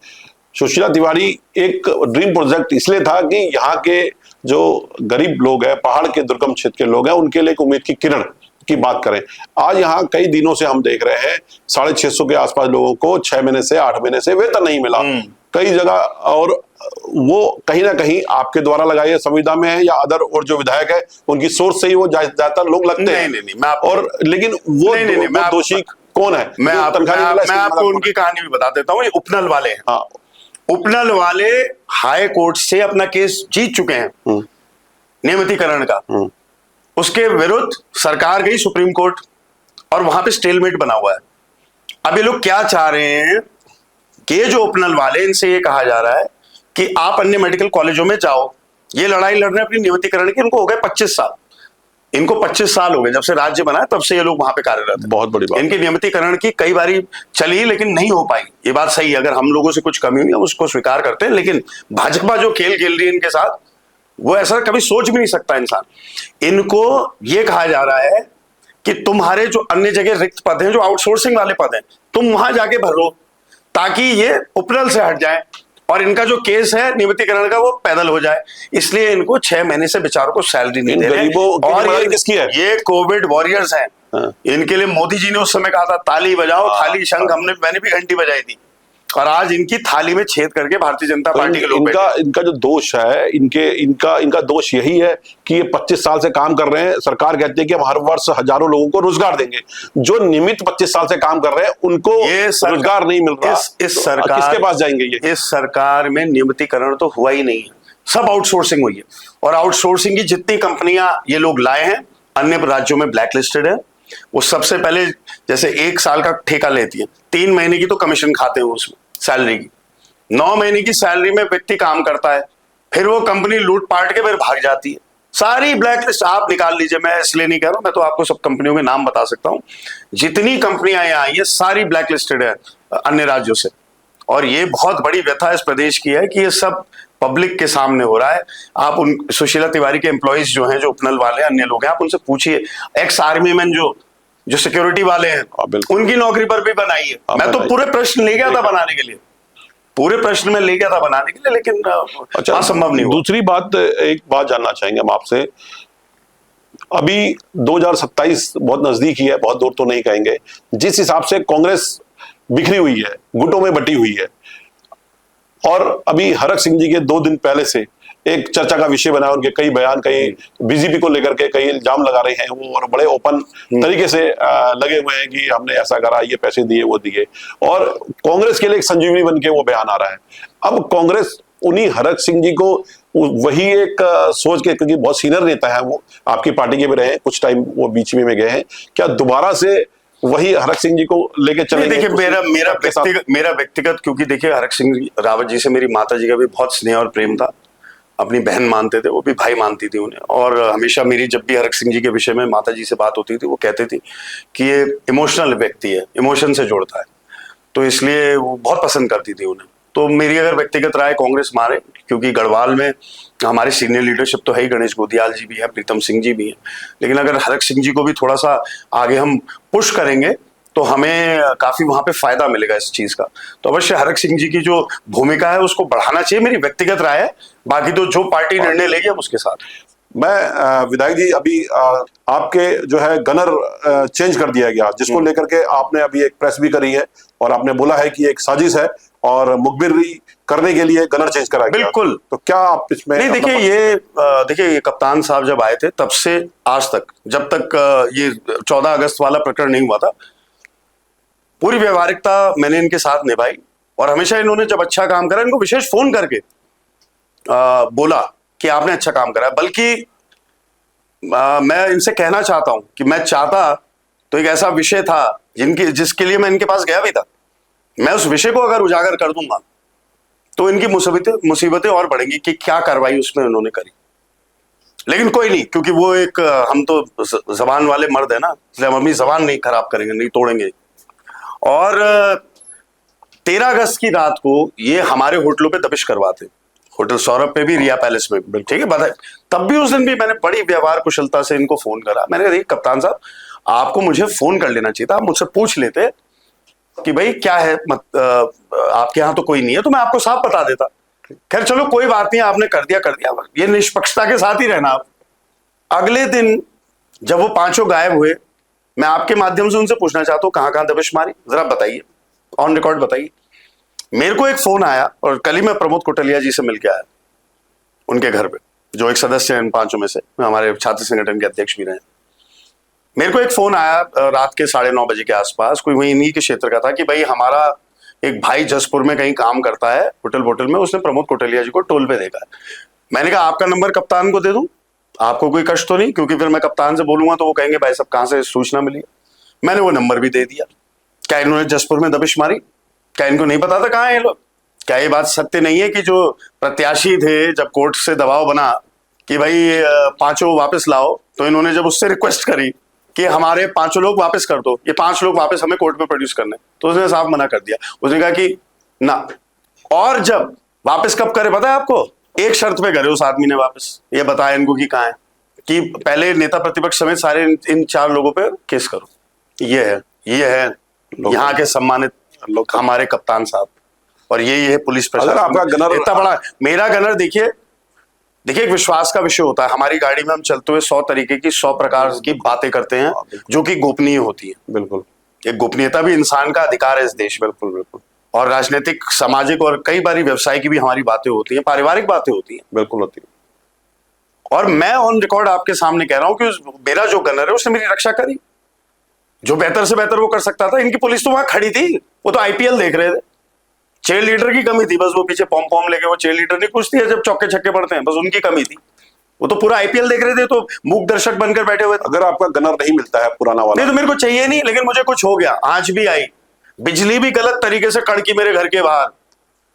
सुशीला तिवारी एक ड्रीम प्रोजेक्ट इसलिए था कि यहाँ के जो गरीब लोग हैं, पहाड़ के दुर्गम क्षेत्र के लोग हैं, उनके लिए एक उम्मीद की किरण की बात करें। आज यहाँ कई दिनों से हम देख रहे हैं 650 के आसपास लोगों को 6 महीने से 8 महीने से वेतन नहीं मिला कई जगह, और वो कहीं ना कहीं आपके द्वारा लगाई संविदा में है या अदर, और जो विधायक है उनकी सोच से ही वो ज्यादातर लोग लगते हैं। नहीं, और लेकिन वो दोषी कौन है? मैं जो तनख्वाह नहीं मिला, मैं इसके आपको मतलब उनकी कहानी भी बता देता हूँ। ये उपनल वाले हैं। हाँ। उपनल वाले हाई कोर्ट से अपना केस जीत चुके हैं नियमितीकरण का। उसके विरुद्ध सरकार गई सुप्रीम कोर्ट और वहां पे स्टेलमेट बना हुआ है। अब ये लोग क्या चाह रहे हैं कि ये जो उपनल वाले, इनसे ये कहा जा रहा है कि आप अन्य मेडिकल कॉलेजों में जाओ। ये लड़ाई लड़ रहे हैं अपनी नियमितीकरण की। इनको हो गए 25 साल। इनको 25 साल हो गए जब से राज्य बना है, तब से ये लोग वहां पे कार्यरत हैं। बहुत बड़ी बात। इनकी नियमितीकरण की कई बारी चली लेकिन नहीं हो पाई। ये बात सही है, अगर हम लोगों से कुछ कमी हुई हम उसको स्वीकार करते हैं, लेकिन भाजपा जो खेल खेल रही है इनके साथ, वो ऐसा कभी सोच भी नहीं सकता इंसान। इनको ये कहा जा रहा है कि तुम्हारे जो अन्य जगह रिक्त पद हैं, जो आउटसोर्सिंग वाले पद हैं, तुम वहां जाके भरो ताकि ये उपनल से हट जाए और इनका जो केस है नियमितीकरण का वो पैदल हो जाए। इसलिए इनको 6 महीने से बेचारों को सैलरी नहीं दे रहे। और किसकी है? ये कोविड वॉरियर्स हैं। हाँ। इनके लिए मोदी जी ने उस समय कहा था ताली बजाओ, थाली शंख, मैंने भी घंटी बजाई थी, और आज इनकी थाली में छेद करके भारतीय जनता पार्टी के लोग इनका जो दोष है, इनका दोष यही है कि ये 25 साल से काम कर रहे हैं। सरकार कहती है कि हम हर वर्ष हजारों लोगों को रोजगार देंगे। जो नियमित 25 साल से काम कर रहे हैं उनको रोजगार नहीं मिल रहा। इस सरकार किसके पास जाएंगे ये? इस सरकार में नियमितीकरण तो हुआ ही नहीं है, सब आउटसोर्सिंग हुई है। और आउटसोर्सिंग की जितनी कंपनियां ये लोग लाए हैं अन्य राज्यों में ब्लैक लिस्टेड है। वो सबसे पहले जैसे 1 साल का ठेका लेती है, 3 महीने की तो कमीशन खाते हैं उसमें सैलरी की, 9 महीने की सैलरी में व्यक्ति काम करता है, फिर वो कंपनी लूट पाट के फिर भाग जाती है। सारी ब्लैक लिस्ट आप निकाल लीजिए, मैं इसलिए नहीं कह रहा हूं, मैं तो आपको सब कंपनियों के नाम बता सकता हूं। जितनी कंपनियां यहाँ आई है सारी ब्लैक लिस्टेड है अन्य राज्यों से। और ये बहुत बड़ी व्यथा इस प्रदेश की है कि ये सब पब्लिक के सामने हो रहा है। आप उन सुशीला तिवारी के एम्प्लॉइज जो हैं, जो उपनल वाले अन्य लोग हैं, आप उनसे पूछिए। एक्स आर्मी मैन जो सिक्योरिटी वाले हैं, उनकी नौकरी पर भी बनाई है। मैं तो पूरे प्रश्न ले गया था बनाने के लिए, पूरे प्रश्न में ले गया था बनाने के लिए, लेकिन अच्छा संभव नहीं हुआ। दूसरी बात, एक बात जानना चाहेंगे हम आपसे। अभी 2027 बहुत नजदीक ही है, बहुत दूर तो नहीं कहेंगे। जिस हिसाब से कांग्रेस बिखरी हुई है, गुटों में बटी हुई है, और अभी हरक सिंह जी के 2 दिन पहले से एक चर्चा का विषय बना, उनके कई बयान, कई बीजेपी को लेकर के कई इल्जाम लगा रहे हैं वो, और बड़े ओपन तरीके से लगे हुए हैं कि हमने ऐसा करा, ये पैसे दिए, वो दिए, और कांग्रेस के लिए एक संजीवनी बन के वो बयान आ रहा है। अब कांग्रेस उन्हीं हरक सिंह जी को वही एक सोच के, क्योंकि बहुत सीनियर नेता है वो, आपकी पार्टी के भी रहे, कुछ टाइम वो बीच में गए हैं, क्या दोबारा से वही हरक सिंह जी को लेके चलेंगे? देखिए मेरा व्यक्तिगत, क्योंकि देखिए हरक सिंह रावत जी से मेरी माता जी का भी बहुत स्नेह और प्रेम था, अपनी बहन मानते थे, वो भी भाई मानती थी उन्हें। और हमेशा मेरी जब भी हरक सिंह जी के विषय में माता जी से बात होती थी, वो कहते थे कि ये इमोशनल व्यक्ति है, इमोशन से जोड़ता है, तो इसलिए वो बहुत पसंद करती थी उन्हें। तो मेरी अगर व्यक्तिगत राय, कांग्रेस मारे, क्योंकि गढ़वाल में हमारी सीनियर लीडरशिप तो है ही, गणेश गोदियाल जी भी है, प्रीतम सिंह जी भी हैं, लेकिन अगर हरक सिंह जी को भी थोड़ा सा आगे हम पुश करेंगे तो हमें काफी वहां पे फायदा मिलेगा इस चीज का। तो अवश्य हरक सिंह जी की जो भूमिका है उसको बढ़ाना चाहिए, मेरी व्यक्तिगत राय है। बाकी तो जो पार्टी निर्णय लेगी हम उसके साथ। मैं विधायक जी, अभी आपके जो है गनर चेंज कर दिया गया, जिसको लेकर के आपने अभी एक प्रेस भी करी है और आपने बोला है कि एक साजिश है और मुखबिरी करने के लिए गनर चेंज करा गया। बिल्कुल। तो क्या आप इसमें? नहीं, देखिए ये कप्तान साहब जब आए थे तब से आज तक, जब तक ये 14 अगस्त वाला प्रकरण नहीं हुआ था, पूरी व्यवहारिकता मैंने इनके साथ निभाई। और हमेशा इन्होंने जब अच्छा काम करा, इनको विशेष फोन करके बोला कि आपने अच्छा काम करा। बल्कि मैं इनसे कहना चाहता हूं कि मैं चाहता तो एक ऐसा विषय था जिसके लिए मैं इनके पास गया भी था, मैं उस विषय को अगर उजागर कर दूंगा तो इनकी मुसीबतें और बढ़ेंगी कि क्या कार्रवाई उसमें उन्होंने करी। लेकिन कोई नहीं, क्योंकि वो एक, हम तो जबान वाले मर्द है ना, इसलिए हम अपनी जबान नहीं खराब करेंगे, नहीं तोड़ेंगे। और 13 अगस्त की रात को ये हमारे होटलों पे दबिश करवाते, होटल सौरभ पे भी, रिया पैलेस में भी, ठीक है, बताए। तब भी उस दिन भी मैंने बड़ी व्यवहार कुशलता से इनको फोन करा। मैंने कहा देखिए कप्तान साहब, आपको मुझे फोन कर लेना चाहिए था, आप मुझसे पूछ लेते कि भाई क्या है, आपके यहाँ तो कोई नहीं है, तो मैं आपको साफ बता देता। खैर चलो कोई बात नहीं, आपने कर दिया, ये निष्पक्षता के साथ ही रहना आप। अगले दिन जब वो 5 गायब हुए, मैं आपके माध्यम से उनसे पूछना चाहता हूं कहां कहां दबिश मारी, जरा बताइए, ऑन रिकॉर्ड बताइए। मेरे को एक फोन आया, और कल ही मैं प्रमोद कोटलिया जी से मिलकर आया उनके घर पे, जो एक सदस्य हैं इन 5 में से, हमारे छात्र संगठन के अध्यक्ष भी रहे। मेरे को एक फोन आया रात के 9:30 के आसपास, कोई वही इन्हीं के क्षेत्र का था, कि भाई हमारा एक भाई जसपुर में कहीं काम करता है होटल में, उसने प्रमोद कोटलिया जी को टोल पे देखा है। मैंने कहा आपका नंबर कप्तान को दे दूं, आपको कोई कष्ट तो नहीं, क्योंकि फिर मैं कप्तान से बोलूंगा तो वो कहेंगे भाई सब कहां से सूचना मिली। मैंने वो नंबर भी दे दिया। क्या इन्होंने जसपुर में दबिश मारी? क्या इनको नहीं पता था कहाँ है ये लोग? क्या ये बात सत्य नहीं है कि जो प्रत्याशी थे, जब कोर्ट से दबाव बना कि भाई पांचों वापस लाओ, तो इन्होंने जब उससे रिक्वेस्ट करी कि हमारे 5 लोग वापस कर दो, ये 5 लोग वापस हमें कोर्ट में प्रोड्यूस करने, तो उसने साफ मना कर दिया। उसने कहा कि ना। और जब वापस कब करे पता है आपको? एक शर्त पे करे उस आदमी ने वापस, ये बताया इनको कि कहाँ है, कि पहले नेता प्रतिपक्ष समेत सारे इन 4 लोगों पे केस करो। ये है यहाँ के सम्मानित लोग, हमारे कप्तान साहब, और ये है पुलिस प्रशासन। आपका गनर इतना बड़ा मेरा गनर, देखिए एक विश्वास का विषय होता है। हमारी गाड़ी में हम चलते हुए 100 तरीके की 100 प्रकार की बातें करते हैं जो कि गोपनीय होती है। बिल्कुल, एक गोपनीयता भी इंसान का अधिकार है इस देश में। बिल्कुल। और राजनीतिक, सामाजिक और कई बार व्यवसाय की भी हमारी बातें होती हैं, पारिवारिक बातें होती हैं। बिल्कुल होती है। और मैं ऑन रिकॉर्ड आपके सामने कह रहा हूं कि मेरा जो गनर है उसने मेरी रक्षा करी, जो बेहतर से बेहतर वो कर सकता था। इनकी पुलिस तो वहां खड़ी थी, वो तो आईपीएल देख रहे थे। चेयर लीडर की कमी थी बस, वो पीछे पॉम पॉम लेके वो चेयर लीडर नहीं पूछती है जब चौके छक्के पड़ते हैं, बस उनकी कमी थी। वो तो पूरा आईपीएल देख रहे थे, तो मूक दर्शक बनकर बैठे हुए थे। अगर आपका गनर नहीं मिलता है पुराना वाला, नहीं तो मेरे को चाहिए नहीं, लेकिन मुझे कुछ हो गया, आंच भी आई, बिजली भी गलत तरीके से कड़की मेरे घर के बाहर,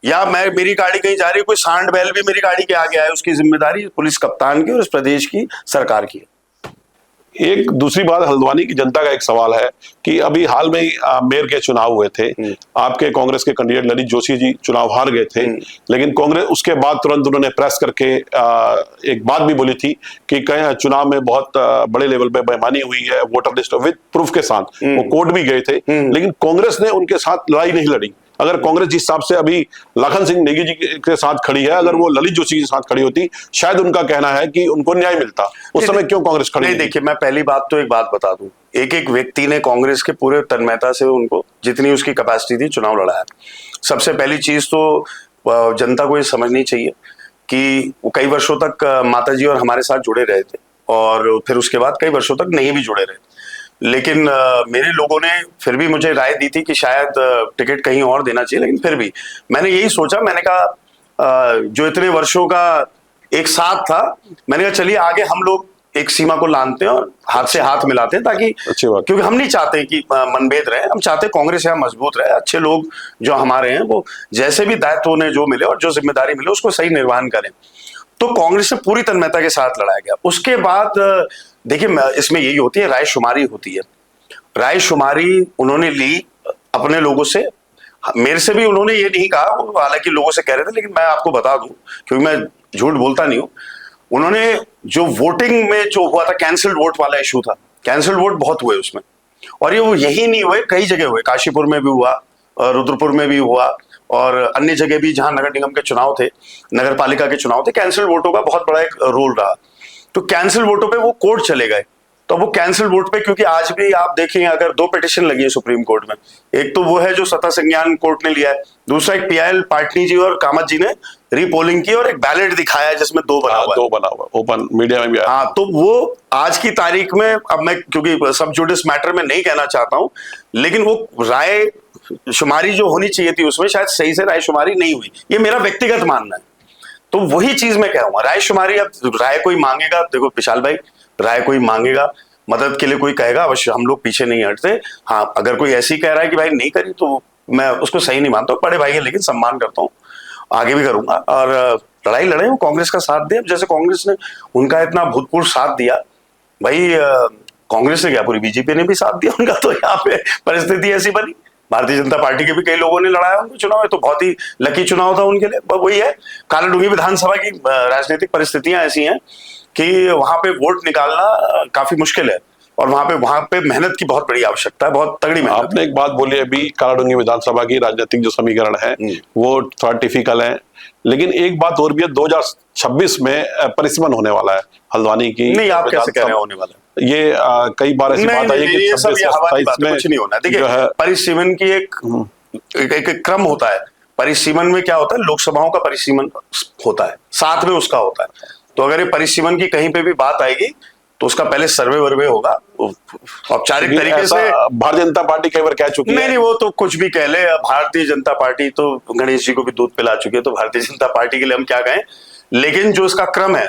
या मेरी गाड़ी कहीं जा रही है, कोई सांड बैल भी मेरी गाड़ी के आगे आए, उसकी जिम्मेदारी पुलिस कप्तान की और इस प्रदेश की सरकार की है। एक दूसरी बात, हल्द्वानी की जनता का एक सवाल है कि अभी हाल में मेयर के चुनाव हुए थे, आपके कांग्रेस के कैंडिडेट ललित जोशी जी चुनाव हार गए थे, लेकिन कांग्रेस उसके बाद तुरंत उन्होंने प्रेस करके एक बात भी बोली थी कि कहीं चुनाव में बहुत बड़े लेवल पे बेईमानी हुई है, वोटर लिस्ट विद प्रूफ के साथ वो कोर्ट भी गए थे, लेकिन कांग्रेस ने उनके साथ लड़ाई नहीं लड़ी। अगर कांग्रेस जिस हिसाब से अभी लाखन सिंह नेगी जी के साथ खड़ी है, अगर वो ललित जोशी के साथ खड़ी होती, शायद उनका कहना है कि उनको न्याय मिलता। उस समय क्यों कांग्रेस खड़ी नहीं? देखिए, मैं पहली बात तो एक बात बता दूं, एक व्यक्ति ने कांग्रेस के पूरे तन्मयता से उनको जितनी उसकी कैपेसिटी थी चुनाव लड़ाया। सबसे पहली चीज तो जनता को ये समझनी चाहिए कि वो कई वर्षों तक माता जी और हमारे साथ जुड़े रहे थे, और फिर उसके बाद कई वर्षों तक नहीं भी जुड़े रहे, लेकिन मेरे लोगों ने फिर भी मुझे राय दी थी कि शायद टिकट कहीं और देना चाहिए। लेकिन फिर भी मैंने यही सोचा, मैंने कहा जो इतने वर्षों का एक साथ था, मैंने कहा चलिए आगे हम लोग एक सीमा को लानते हैं और हाथ से हाथ मिलाते हैं, ताकि क्योंकि हम नहीं चाहते कि मनभेद रहे, हम चाहते कांग्रेस यहाँ मजबूत रहे, अच्छे लोग जो हमारे हैं वो जैसे भी दायित्व उन्हें जो मिले और जो जिम्मेदारी मिले उसको सही निर्वहन करें। तो कांग्रेस से पूरी तन्मयता के साथ लड़ाया गया। उसके बाद देखिए, इसमें यही होती है, रायशुमारी होती है। रायशुमारी उन्होंने ली अपने लोगों से, मेरे से भी उन्होंने ये नहीं कहा, हालांकि लोगों से कह रहे थे, लेकिन मैं आपको बता दूं क्योंकि मैं झूठ बोलता नहीं हूं, उन्होंने जो वोटिंग में जो हुआ था, कैंसल्ड वोट वाला इशू था, कैंसल्ड वोट बहुत हुए उसमें, और ये वो यही नहीं हुए, कई जगह हुए, काशीपुर में भी हुआ, रुद्रपुर में भी हुआ, और अन्य जगह भी जहां नगर निगम के चुनाव थे, नगर पालिका के चुनाव थे, कैंसिल वोटों का बहुत बड़ा एक रोल रहा। तो कैंसिल वोटों पे वो कोर्ट चले गए। तो वो कैंसिल वोट पे, क्योंकि आज भी आप देखें, अगर 2 पिटीशन लगी है सुप्रीम कोर्ट में, एक तो वो है जो सत्ता संज्ञान कोर्ट ने लिया है, दूसरा एक पीआईएल पाटनी जी और कामत जी ने रीपोलिंग की और एक बैलेट दिखाया है जिसमें 2 बना हुआ ओपन मीडिया में भी आया। हाँ, तो वो आज की तारीख में, अब मैं क्योंकि सब जुडिस मैटर में नहीं कहना चाहता हूं, लेकिन वो राय शुमारी जो होनी चाहिए थी उसमें शायद सही से राय शुमारी नहीं हुई, ये मेरा व्यक्तिगत मानना है। तो वही चीज मैं कहूंगा, राय शुमारी, अब राय कोई मांगेगा, देखो विशाल भाई, राय कोई मांगेगा, मदद के लिए कोई कहेगा, अवश्य हम लोग पीछे नहीं हटते। हाँ, अगर कोई ऐसी कह रहा है कि भाई नहीं करी, तो मैं उसको सही नहीं मानता, बड़े भाई है लेकिन सम्मान करता हूँ, आगे भी करूंगा, और लड़ाई लड़े, वो कांग्रेस का साथ दे। जैसे कांग्रेस ने उनका इतना भूतपूर्व साथ दिया, भाई कांग्रेस ने क्या, पूरी बीजेपी ने भी साथ दिया उनका, तो यहाँ पे परिस्थिति ऐसी बनी। भारतीय जनता पार्टी के भी कई लोगों ने लड़ाया उनके चुनाव में, तो बहुत ही लकी चुनाव था उनके लिए। वही है, कालाडूंगी विधानसभा की राजनीतिक परिस्थितियां ऐसी हैं कि वहां पे वोट निकालना काफी मुश्किल है, और वहां पे मेहनत की बहुत बड़ी आवश्यकता है, बहुत तगड़ी मेहनत। आपने एक बात बोली अभी, कालाडूंगी विधानसभा की राजनीतिक जो समीकरण है वो थोड़ा टिपिकल है, लेकिन एक बात और भी है, 2026 में परिसीमन होने वाला है हल्द्वानी की। नहीं, आप कैसे कह रहे हैं होने वाला है? ये कई बार ऐसी बात आई है कि 26-27 में कुछ नहीं होना। देखिए, परिसीमन की एक क्रम होता है। परिसीमन में क्या होता है, लोकसभाओं का परिसीमन होता है, साथ में उसका होता है। तो अगर ये परिसीमन की कहीं पे भी बात आएगी तो उसका पहले सर्वे वर्वे होगा, औपचारिक क्योंकि तरीके ऐसा से भारतीय जनता पार्टी कई बार कह चुकी नहीं है। नहीं, वो तो कुछ भी कह ले। भारतीय जनता पार्टी तो गणेश जी को भी दूध पिला चुकी है, तो भारतीय जनता पार्टी के लिए हम क्या कहें। लेकिन जो इसका क्रम है,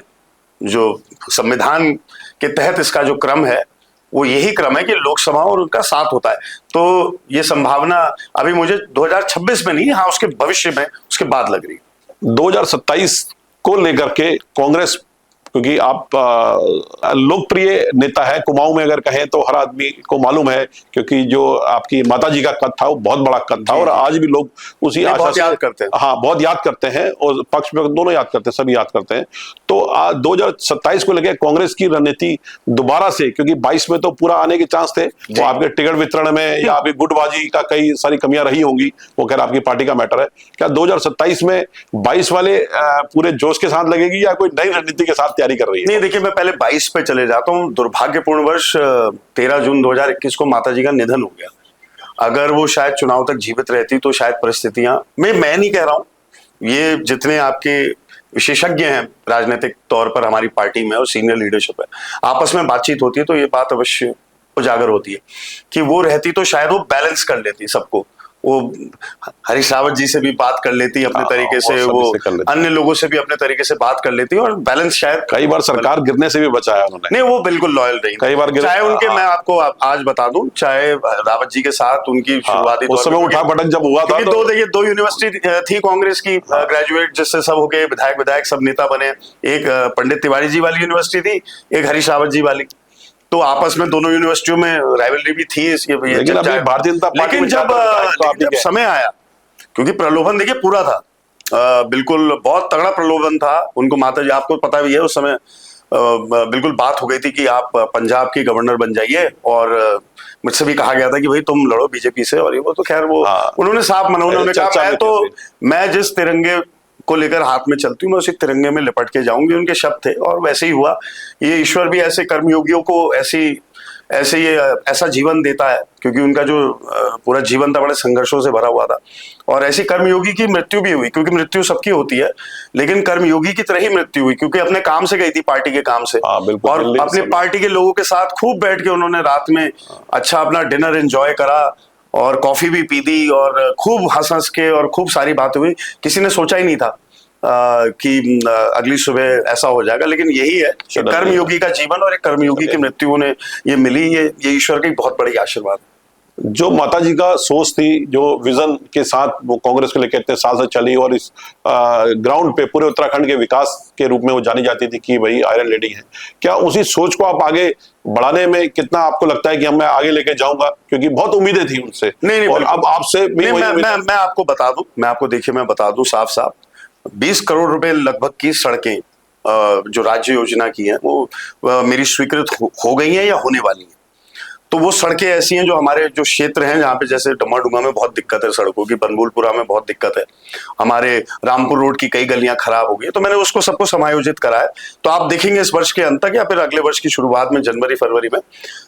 जो संविधान के तहत इसका जो क्रम है, वो यही क्रम है कि लोकसभा और उनका साथ होता है। तो ये संभावना अभी मुझे 2026 में नहीं, हाँ उसके भविष्य में, उसके बाद लग रही है। 2027 को लेकर के कांग्रेस, क्योंकि आप लोकप्रिय नेता है कुमाऊं में, अगर कहें तो हर आदमी को मालूम है, क्योंकि जो आपकी माता जी का कद था वो बहुत बड़ा कद था, और आज भी लोग उसी आशा बहुत से याद करते हैं। हाँ बहुत याद करते हैं, और पक्ष में दोनों याद करते हैं, सभी याद करते हैं। तो 2027 को लेकर कांग्रेस की रणनीति दोबारा से, क्योंकि 22 में तो पूरा आने के चांस थे, वो आपके टिकट वितरण में या अभी गुटबाजी का कई सारी कमियां रही होंगी, वो खैर आपकी पार्टी का मैटर है। क्या 2027 में 22 वाले पूरे जोश के साथ लगेगी, या कोई नई रणनीति के साथ तैयारी कर रही है? नहीं देखिए, मैं पहले 22 पे चले जाता हूँ। दुर्भाग्यपूर्ण वर्ष 13 जून 2021 को माता जी का निधन हो गया। अगर वो शायद चुनाव तक जीवित रहती तो शायद परिस्थितियां, मैं नहीं कह रहा हूं, ये जितने आपके विशेषज्ञ हैं राजनीतिक तौर पर हमारी पार्टी में और सीनियर लीडरशिप है, आपस में बातचीत होती है तो ये बात अवश्य उजागर होती है कि वो रहती तो शायद वो बैलेंस कर लेती सबको। वो हरीश रावत जी से भी बात कर लेती अपने तरीके से, वो अन्य लोगों से भी अपने तरीके से बात कर लेती और बैलेंस शायद। कई बार सरकार गिरने से भी बचाया उन्होंने। नहीं, वो बिल्कुल लॉयल रही। कई बार चाहे उनके, मैं आपको आज बता दूं, चाहे रावत जी के साथ उनकी शुरुआती उस समय उठा पटक जब हुआ था, तो देखिए 2 यूनिवर्सिटी थी कांग्रेस की, ग्रेजुएट, जिससे सब हो गए विधायक सब नेता बने। एक पंडित तिवारी जी वाली यूनिवर्सिटी थी, एक हरीश रावत जी वाली। तो आपस में दोनों यूनिवर्सिटियों में राइवलरी भी थी। लेकिन अभी भारतीय जनता पार्टी लेकिन जब समय आया, क्योंकि प्रलोभन देखिए पूरा था, बिल्कुल बहुत तगड़ा प्रलोभन था उनको। माता जी, आपको पता भी है, उस समय बिल्कुल बात हो गई थी कि आप पंजाब की गवर्नर बन जाइए, और मुझसे भी कहा गया था कि भाई तुम लड़ो बीजेपी से, और ये वो तो खैर वो उन्होंने साफ मना। उन्होंने कहा मैं जिस तिरंगे को लेकर हाथ में चलती हूँ, मैं उसी तिरंगे में लिपट के जाऊंगी, उनके शब्द थे, और वैसे ही हुआ। ये ईश्वर भी ऐसे कर्मयोगियों को ऐसा जीवन देता है, क्योंकि उनका जो पूरा जीवन था बड़े संघर्षों से भरा हुआ था, और ऐसी कर्मयोगी की मृत्यु भी हुई, क्योंकि मृत्यु सबकी होती है, लेकिन कर्मयोगी की तरह ही मृत्यु हुई, क्योंकि अपने काम से गई थी, पार्टी के काम से, और अपने पार्टी के लोगों के साथ खूब बैठ के उन्होंने रात में अच्छा अपना डिनर एंजॉय करा, और कॉफी भी पी दी, और खूब हंस के, और खूब सारी बातें हुई। किसी ने सोचा ही नहीं था कि अगली सुबह ऐसा हो जाएगा, लेकिन यही है कर्मयोगी का जीवन, और एक कर्मयोगी की मृत्यु उन्हें ये मिली। ये ईश्वर की बहुत बड़ी आशीर्वाद। जो माता जी का सोच थी, जो विजन के साथ वो कांग्रेस के लिए इतने साल से चली, और इस ग्राउंड पे पूरे उत्तराखंड के विकास के रूप में वो जानी जाती थी कि भाई आयरन लेडी है, क्या उसी सोच को आप आगे बढ़ाने में कितना आपको लगता है कि मैं आगे लेके जाऊंगा? क्योंकि बहुत उम्मीदें थी उनसे। नहीं, और अब आपसे भी मैं आपको बता दूं, मैं बता दूं साफ 20 करोड़ रुपए लगभग की सड़कें जो राज्य योजना की है, वो मेरी स्वीकृत हो गई हैं या होने वाली हैं। तो वो सड़कें ऐसी हैं जो हमारे जो क्षेत्र हैं, जहाँ पे जैसे डम्मा-डुंगा में बहुत दिक्कत है सड़कों की, बनभूलपुरा में बहुत दिक्कत है, हमारे रामपुर रोड की कई गलियां खराब हो गई, तो मैंने उसको सबको समायोजित करा है। तो आप देखेंगे इस वर्ष के अंत तक या फिर अगले वर्ष की शुरुआत में जनवरी फरवरी में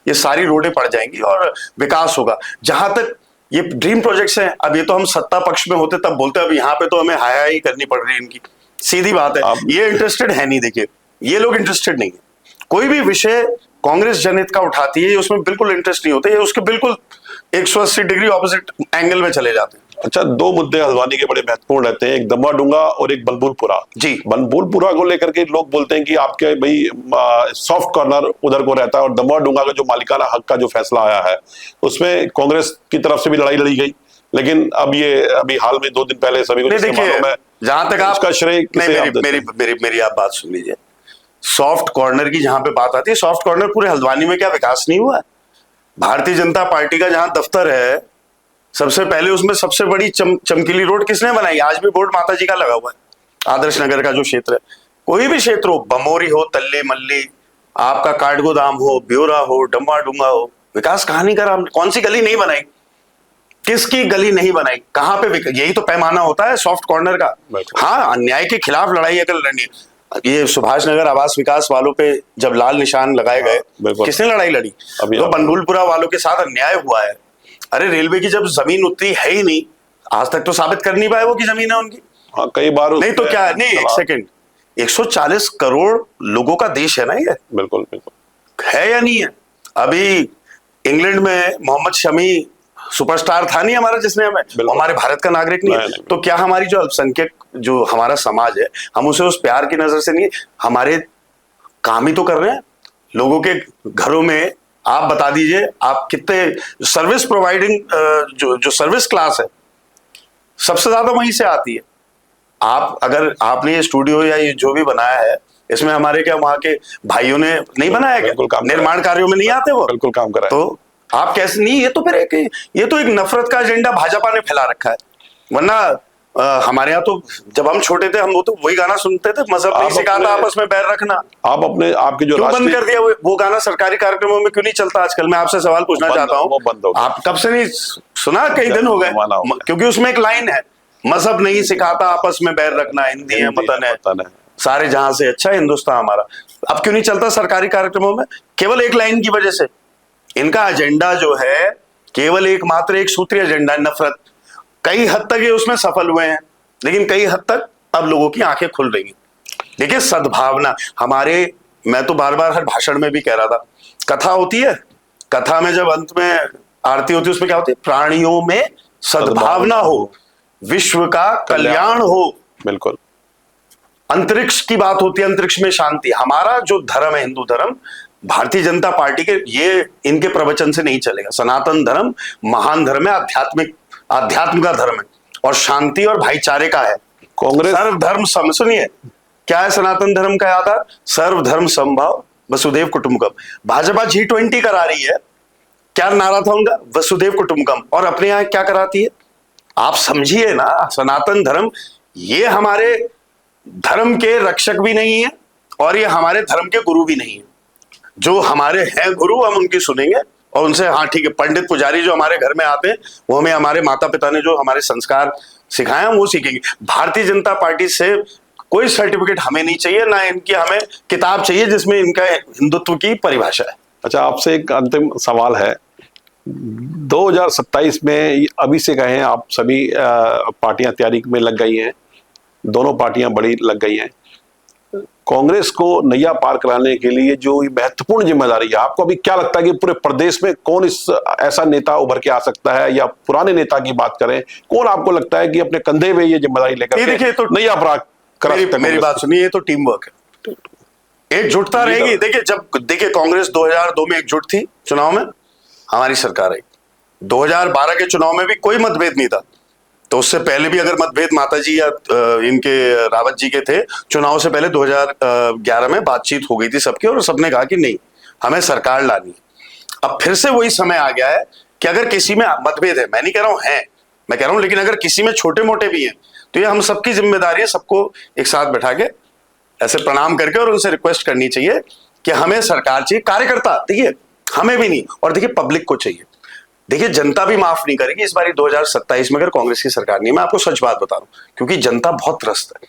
ये सारी रोडें पड़ जाएंगी और विकास होगा। जहां तक ये ड्रीम प्रोजेक्ट्स हैं, अब ये तो हम सत्ता पक्ष में होते तब बोलते, अब यहाँ पे तो हमें हाई करनी पड़ रही है इनकी, सीधी बात है। ये इंटरेस्टेड है नहीं, देखिए ये लोग इंटरेस्टेड नहीं है। कोई भी विषय कांग्रेस जनहित का उठाती है, उसमें बिल्कुल इंटरेस्ट नहीं होता, ये उसके बिल्कुल 180 डिग्री ऑपोजिट एंगल में चले जाते हैं। अच्छा, 2 मुद्दे हल्द्वानी के बड़े महत्वपूर्ण रहते हैं, एक दम्मा-डुंगा और एक बनभूलपुरा। जी, बनभूलपुरा को लेकर के लोग बोलते हैं कि आपके भाई सॉफ्ट कॉर्नर उधर को रहता है, और दम्मा-डुंगा का जो मालिकाना हक का जो फैसला आया है उसमें कांग्रेस की तरफ से भी लड़ाई लड़ी गई, लेकिन अभी हाल में 2 दिन पहले सभी को देखिए, जहां तक आपका श्रेय, मेरी आप बात सुन लीजिए। सॉफ्ट कॉर्नर की जहां पे बात आती है, सॉफ्ट कॉर्नर पूरे हल्द्वानी में क्या विकास नहीं हुआ? भारतीय जनता पार्टी का जहां दफ्तर है, सबसे पहले उसमें सबसे बड़ी चमकीली रोड किसने बनाई? आज भी बोर्ड माता जी का लगा हुआ है। आदर्श नगर का जो क्षेत्र है, कोई भी क्षेत्र हो, बमोरी हो, तल्ली मल्ली, आपका काठगोदाम हो, ब्योरा हो, डम्मा-डुंगा हो, विकास कहां नहीं करा हमने? कौन सी गली नहीं बनाई? किसकी गली नहीं बनाई? कहां पे? यही तो पैमाना होता है सॉफ्ट कॉर्नर का। हाँ, अन्याय के खिलाफ लड़ाई अगर लड़नी, ये सुभाष नगर आवास विकास वालों पे जब लाल निशान लगाए गए, किसने लड़ाई लड़ी? तो बनभूलपुरा वालों के साथ अन्याय हुआ है। अरे रेलवे की जब जमीन उतरी है ही नहीं, आज तक तो साबित कर नहीं पाए वो की जमीन है उनकी। हाँ, कई बार नहीं तो क्या, नहीं एक सेकंड, 140 करोड़ लोगों का देश है ना ये। बिल्कुल बिल्कुल है या नहीं है? अभी इंग्लैंड में मोहम्मद शमी सुपरस्टार था नहीं हमारा, जिसने हमें, हमारे भारत का नागरिक नहीं है। तो क्या हमारी जो अल्पसंख्यक जो हमारा समाज है, हम उसे उस प्यार की नजर से नहीं, हमारे काम ही तो कर रहे हैं लोगों के घरों में। आप बता दीजिए, आप कितने सर्विस प्रोवाइडिंग जो सर्विस क्लास है, सबसे ज्यादा वहीं से आती है। आप अगर आपने ये स्टूडियो या ये जो भी बनाया है, इसमें हमारे क्या वहां के भाइयों ने नहीं बनाया क्या? निर्माण कार्यों में नहीं आते वो? बिल्कुल काम करा है। तो आप कैसे नहीं, ये तो फिर ये तो एक नफरत का एजेंडा भाजपा ने फैला रखा है। वरना हमारे यहाँ तो जब हम छोटे थे, हम वो तो वही गाना सुनते थे, मजहब नहीं सिखाता आपस में बैर रखना। आप अपने आपके जो क्यों बंद कर दिया वो गाना? सरकारी कार्यक्रमों में क्यों नहीं चलता आजकल? मैं आपसे सवाल पूछना चाहता हूँ, आप कब से नहीं सुना? कई दिन हो गए, क्योंकि उसमें एक लाइन है, मजहब नहीं सिखाता आपस में बैर रखना, हिंदी है वतन है सारे जहां से अच्छा हिंदुस्तान हमारा। अब क्यों नहीं चलता सरकारी कार्यक्रमों में? केवल एक लाइन की वजह से। इनका एजेंडा जो है केवल एकमात्र एक सूत्रीय एजेंडा है, नफरत। कई हद तक ये उसमें सफल हुए हैं, लेकिन कई हद तक अब लोगों की आंखें खुल रही हैं। देखिए सद्भावना हमारे, मैं तो बार बार हर भाषण में भी कह रहा था, कथा होती है, कथा में जब अंत में आरती होती है, उसमें क्या होती है? प्राणियों में सद्भावना हो, विश्व का कल्याण हो। बिल्कुल। अंतरिक्ष की बात होती है, अंतरिक्ष में शांति। हमारा जो धर्म है, हिंदू धर्म, भारतीय जनता पार्टी के ये इनके प्रवचन से नहीं चलेगा। सनातन धर्म महान धर्म है, आध्यात्म का धर्म है, और शांति और भाईचारे का है। कांग्रेस सर्वधर्म सुनिए, क्या है सनातन धर्म का आधार? सर्वधर्म समभाव वसुधैव कुटुंबकम। भाजपा G20 करा रही है, क्या नारा था उनका? वसुधैव कुटुंबकम। और अपने यहां क्या कराती है? आप समझिए ना, सनातन धर्म ये हमारे धर्म के रक्षक भी नहीं है, और ये हमारे धर्म के गुरु भी नहीं है। जो हमारे हैं गुरु, हम उनकी सुनेंगे और उनसे, हाँ ठीक है, पंडित पुजारी जो हमारे घर में आते हैं, वो हमें हमारे माता पिता ने जो हमारे संस्कार सिखाए हम वो सीखेंगे। भारतीय जनता पार्टी से कोई सर्टिफिकेट हमें नहीं चाहिए, ना इनकी हमें किताब चाहिए जिसमें इनका हिंदुत्व की परिभाषा है। अच्छा, आपसे एक अंतिम सवाल है। 2027 में अभी से कहें, आप सभी पार्टियां तैयारी में लग गई हैं, दोनों पार्टियां बड़ी लग गई हैं। कांग्रेस को नैया पार कराने के लिए जो महत्वपूर्ण जिम्मेदारी है, आपको अभी क्या लगता है कि पूरे प्रदेश में कौन ऐसा नेता उभर के आ सकता है, या पुराने नेता की बात करें, कौन आपको लगता है कि अपने कंधे में ये जिम्मेदारी लेकर देखिए तो नैया पार करा सकता है? मेरी बात सुनिए, ये तो टीम वर्क है, एकजुटता रहेगी। देखिए कांग्रेस 2002 में एकजुट थी चुनाव में, हमारी सरकार आई। 2012 के चुनाव में भी कोई मतभेद नहीं था, तो उससे पहले भी अगर मतभेद माताजी या इनके रावत जी के थे, चुनाव से पहले 2011 में बातचीत हो गई थी सबकी, और सबने कहा कि नहीं, हमें सरकार लानी है। अब फिर से वही समय आ गया है कि अगर किसी में मतभेद है, मैं नहीं कह रहा हूं है, मैं कह रहा हूं, लेकिन अगर किसी में छोटे मोटे भी हैं, तो ये हम सबकी जिम्मेदारी है, सबको एक साथ बैठा के ऐसे प्रणाम करके और उनसे रिक्वेस्ट करनी चाहिए कि हमें सरकार चाहिए। कार्यकर्ता देखिए हमें भी नहीं, और देखिए पब्लिक को चाहिए। देखिए जनता भी माफ नहीं करेगी इस बार 2027 में अगर कांग्रेस की सरकार नहीं। मैं आपको सच बात बता रहा हूं, क्योंकि जनता बहुत त्रस्त है।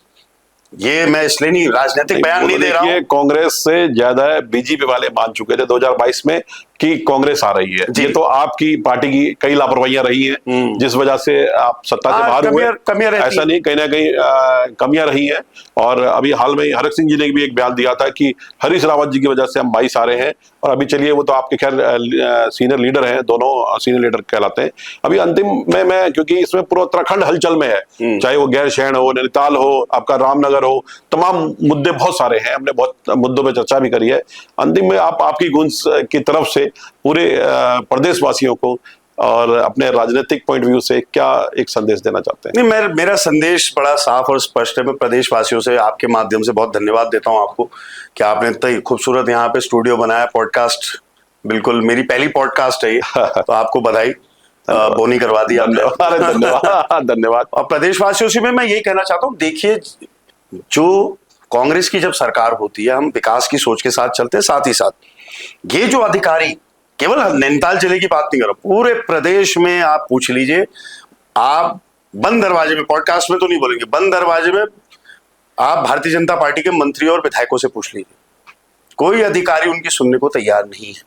ये मैं इसलिए नहीं राजनीतिक बयान नहीं दे रहा हूं। कांग्रेस से ज्यादा बीजेपी वाले मान चुके थे 2022 में कि कांग्रेस आ रही है। ये तो आपकी पार्टी की कई लापरवाहियां रही हैं, जिस वजह से आप सत्ता से बाहर हुए। कमियां ऐसा नहीं, कहीं ना कहीं कमियां रही हैं। और अभी हाल में हरक सिंह जी ने भी एक बयान दिया था कि हरीश रावत जी की वजह से हम 22 आ रहे हैं। और अभी चलिए, वो तो आपके खैर सीनियर लीडर हैं, दोनों सीनियर लीडर कहलाते हैं। अभी अंतिम में मैं, क्योंकि इसमें पूरा उत्तराखंड हलचल में है, चाहे वो गैरसैंण हो, नैनीताल हो, आपका रामनगर हो, तमाम मुद्दे बहुत सारे हैं, हमने बहुत मुद्दों पे चर्चा भी करी है। अंतिम में आपकी गूंज की तरफ से पूरे प्रदेशवासियों को और अपने राजनीतिक पॉइंट व्यू से क्या एक संदेश देना चाहते हैं? नहीं, मेरा संदेश बड़ा साफ और स्पष्ट है। मैं प्रदेशवासियों से आपके माध्यम से बहुत धन्यवाद देता हूं आपको कि आपने इतना खूबसूरत यहाँ पे स्टूडियो बनाया, पॉडकास्ट, बिल्कुल मेरी पहली पॉडकास्ट है ये, तो आपको बधाई, बोनी करवा दी आपने। धन्यवाद धन्यवाद। और प्रदेशवासियों से मैं यही कहना चाहता हूँ, देखिए जो कांग्रेस की जब सरकार होती है, हम विकास की सोच के साथ चलते हैं, साथ ही साथ ये जो अधिकारी, केवल नैनीताल जिले की बात नहीं कर रहा, पूरे प्रदेश में आप पूछ लीजिए, आप बंद दरवाजे में, पॉडकास्ट में तो नहीं बोलेंगे, बंद दरवाजे में आप भारतीय जनता पार्टी के मंत्रियों और विधायकों से पूछ लीजिए, कोई अधिकारी उनकी सुनने को तैयार नहीं है।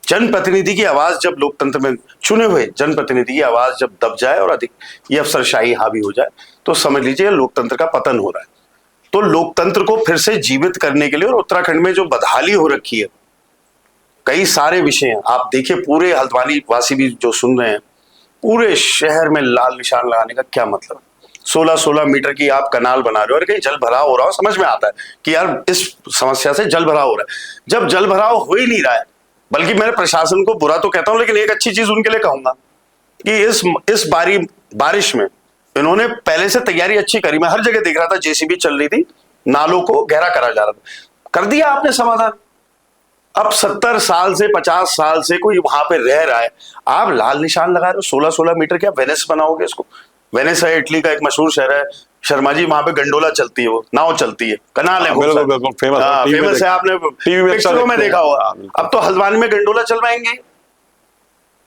जनप्रतिनिधि की आवाज जब लोकतंत्र में, चुने हुए जनप्रतिनिधि की आवाज जब दब जाए और अधिक ये अफसरशाही हावी हो जाए, तो समझ लीजिए लोकतंत्र का पतन हो रहा है। तो लोकतंत्र को फिर से जीवित करने के लिए, और उत्तराखंड में जो बदहाली हो रखी है, कई सारे विषय हैं। आप देखिए, पूरे हल्द्वानी वासी भी जो सुन रहे हैं, पूरे शहर में लाल निशान लगाने का क्या मतलब? 16-16 मीटर की आप कनाल बना रहे हो और कहीं जल भराव हो रहा हो, समझ में आता है कि यार इस समस्या से जल भराव हो रहा है। जब जल भराव हो ही नहीं रहा है, बल्कि मैं प्रशासन को बुरा तो कहता हूं, लेकिन एक अच्छी चीज उनके लिए कहूंगा कि इस बारिश में इन्होंने पहले से तैयारी अच्छी करी। मैं हर जगह देख रहा था जेसीबी चल रही थी, नालों को गहरा करा जा रहा था। कर दिया आपने समाधान। अब 70 साल से 50 साल से कोई वहां पे रह रहा है, आप लाल निशान लगा रहे हो 16-16 मीटर। क्या वेनिस बनाओगे इसको? वेनिस है इटली का एक मशहूर शहर है, शर्मा जी, वहां पे गंडोला चलती है, वो नाव चलती है, कनाल है, फेमस है, आपने पिक्चरों में देखा होगा। अब तो हल्द्वानी में गंडोला चलवाएंगे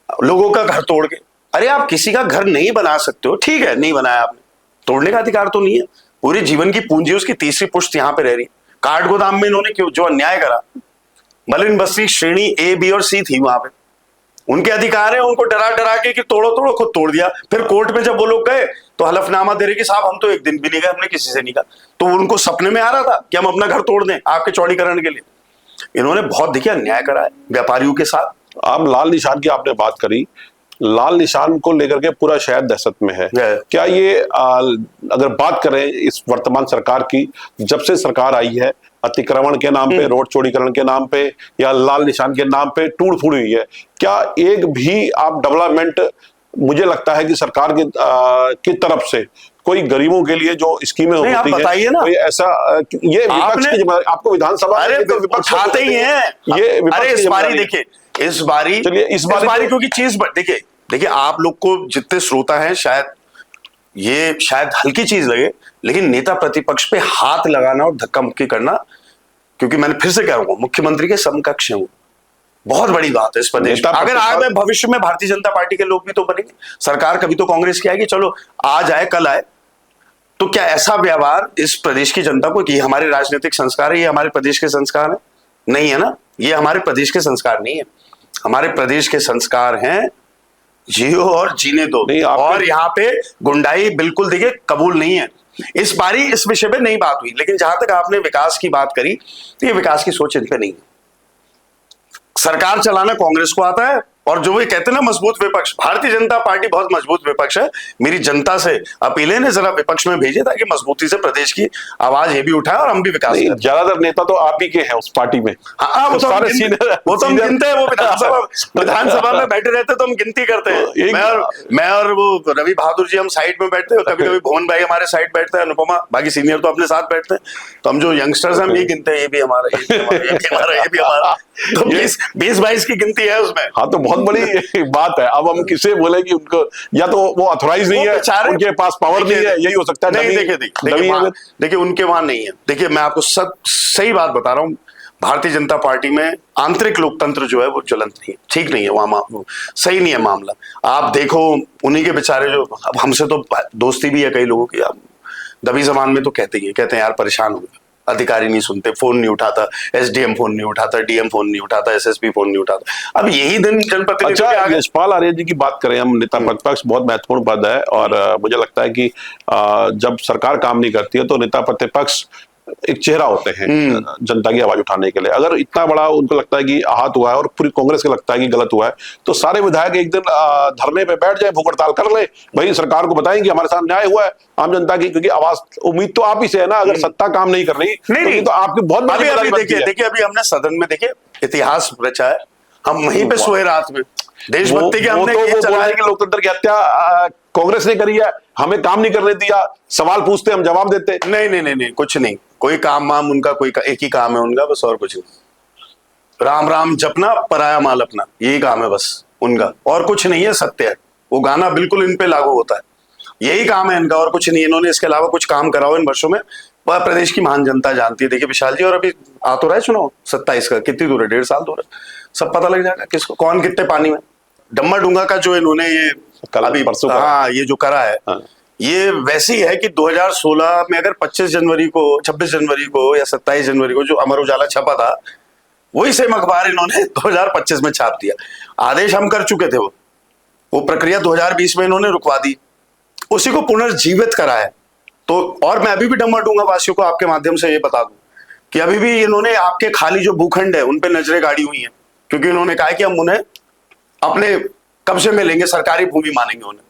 लोगों का घर तोड़ के। अरे आप किसी का घर नहीं बना सकते हो, ठीक है, नहीं बनाया आपने, तोड़ने का अधिकार तो नहीं है। पूरी जीवन की पूंजी उसकी तीसरी पुश्त यहां पे रह रही। काठ गोदाम में इन्होंने क्यों जो अन्याय करा, मलिन बस्ती श्रेणी ए, बी और सी थी वहां पे, उनके अधिकार है, उनको डरा डरा के कि तोड़ो तोड़ो, खुद तोड़ दिया। फिर कोर्ट में जब वो लोग गए तो हलफनामा दे रहे कि साहब हम तो एक दिन भी नहीं गए, हमने किसी से नहीं कहा। तो उनको सपने में आ रहा था कि हम अपना घर तोड़ दें आपके चौड़ीकरण के लिए। इन्होंने बहुत देखिए अन्याय करा है व्यापारियों के साथ। आप लाल निशान की आपने बात करी, लाल निशान को लेकर के पूरा शहर दहशत में है। क्या ये अगर बात करें इस वर्तमान सरकार की, जब से सरकार आई है, अतिक्रमण के नाम पे, रोड चौड़ीकरण के नाम पे या लाल निशान के नाम पे टूट फूट हुई है, क्या एक भी आप डेवलपमेंट, मुझे लगता है कि सरकार की तरफ से कोई गरीबों के लिए जो स्कीमें होती है, बताइए ना, कोई ऐसा, ये विपक्ष की आपको विधानसभा विपक्ष उठाते ही है ये। अरे इस बारी देखिए, इस बारी क्योंकि चीज देखिए आप लोग को जितने श्रोता हैं, शायद हल्की चीज लगे, लेकिन नेता प्रतिपक्ष पे हाथ लगाना और धक्का मुक्की करना, क्योंकि मैंने फिर से कह रहा हूं, मुख्यमंत्री के समकक्ष हैं वो, बहुत बड़ी बात है इस प्रदेश में। अगर आगे भविष्य में भारतीय जनता पार्टी के लोग भी तो बनेंगे, सरकार कभी तो कांग्रेस की आएगी, चलो आज आए कल आए, तो क्या ऐसा व्यवहार इस प्रदेश की जनता को कि हमारे राजनीतिक संस्कार है, ये हमारे प्रदेश के संस्कार है? नहीं है ना, ये हमारे प्रदेश के संस्कार नहीं है। हमारे प्रदेश के संस्कार हैं जियो और जीने दो, और यहाँ पे गुंडाई बिल्कुल देखिए कबूल नहीं है। इस बारी इस विषय पे नहीं बात हुई, लेकिन जहां तक आपने विकास की बात करी, तो ये विकास की सोच इन पे नहीं है। सरकार चलाना कांग्रेस को आता है, और जो वे कहते हैं ना मजबूत विपक्ष, भारतीय जनता पार्टी बहुत मजबूत विपक्ष है। मेरी जनता से अपील है, जरा विपक्ष में भेजे ताकि मजबूती से प्रदेश की आवाज ये भी उठाए और हम भी विकास करें। ज्यादातर नेता तो आप ही के हैं उस पार्टी में। हाँ, वो तो हम गिनते हैं, वो विधानसभा में बैठे रहते तो हम गिनती करते हैं। मैं और वो रवि बहादुर जी हम साइड में बैठते हैं, कभी कभी भुवन भाई हमारे साइड बैठते हैं, अनुपमा, बाकी सीनियर तो अपने साथ बैठते हैं। तो हम जो यंगस्टर्स हम ये गिनते हैं, ये भी हमारा, ये भी हमारा, तो 20-22 की गिनती है उसमें। हाँ, तो बहुत बड़ी बात है। अब हम किसे बोले कि उनको या तो वो ऑथराइज नहीं है, उनके पास पावर नहीं है, यही हो सकता है। नहीं, देखिए उनके वहां नहीं है। देखिए मैं आपको सही बात बता रहा हूं, भारतीय जनता पार्टी में आंतरिक लोकतंत्र जो है वो ज्वलंत नहीं है, ठीक नहीं है, वहां सही नहीं है मामला। आप देखो उन्हीं के बेचारे जो, अब हमसे तो दोस्ती भी है कई लोगों की, आप दबी जबान में तो कहते हैं यार परेशान हो गए, अधिकारी नहीं सुनते, फोन नहीं उठाता, एसडीएम फोन नहीं उठाता, डीएम फोन नहीं उठाता, एसएसपी फोन नहीं उठाता। अब यही दिन जनप्रतिनिधि। अच्छा, यशपाल आर्य जी की बात करें हम, नेता प्रतिपक्ष बहुत महत्वपूर्ण पद है, और मुझे लगता है कि जब सरकार काम नहीं करती है तो नेता प्रतिपक्ष एक चेहरा होते हैं जनता की आवाज उठाने के लिए। अगर इतना बड़ा उनको लगता है कि आहत हुआ है और पूरी कांग्रेस को लगता है कि गलत हुआ है, तो सारे विधायक एक दिन धरने पे बैठ जाए, भूख हड़ताल कर ले, भाई सरकार को बताएं कि हमारे साथ न्याय हुआ है आम जनता की, क्योंकि आवाज, उम्मीद तो आप ही से है ना। अगर सत्ता काम नहीं कर रही तो आपकी बहुत बड़ी देखिए अभी हमने सदन में देखिए इतिहास रचा है, हम वहीं पे सोए रात में, देशभक्ति के हमने लोकतंत्र की हत्या कांग्रेस ने करी है, हमें काम नहीं करने दिया, सवाल पूछते हम जवाब देते। नहीं, कुछ नहीं, कोई काम वाम उनका, कोई एक ही काम है उनका बस, और कुछ नहीं। राम राम जपना, पराया माल अपना, यही काम है बस उनका, और कुछ नहीं है। सत्य है, वो गाना बिल्कुल इन पे लागू होता है, यही काम है इनका और कुछ नहीं। इन्होंने इसके अलावा कुछ काम करा हो इन वर्षों में, वह प्रदेश की महान जनता जानती है। देखिए विशाल जी, और अभी आ तो रहा है चुनाव 27 का, कितनी दूर है, 1.5 साल दूर है, सब पता लग जाएगा किसको कौन कितने पानी में। डम्मा डूंगा का जो इन्होंने ये अभी ये जो करा है, ये वैसी है कि 2016 में अगर 26 जनवरी को या 27 जनवरी को जो अमर उजाला छपा था, वही सेम अखबार इन्होंने 2025 में छाप दिया। आदेश हम कर चुके थे, वो प्रक्रिया 2020 में इन्होंने रुकवा दी, उसी को पुनर्जीवित करा है। तो और मैं अभी भी डम्मा डूंगा वासियों को आपके माध्यम से ये बता दूं कि अभी भी इन्होंने आपके खाली जो भूखंड है उन पे नजरें गाड़ी हुई हैं, क्योंकि उन्होंने कहा कि हम उन्हें अपने कब्जे में लेंगे, सरकारी भूमि मानेंगे उन्हें।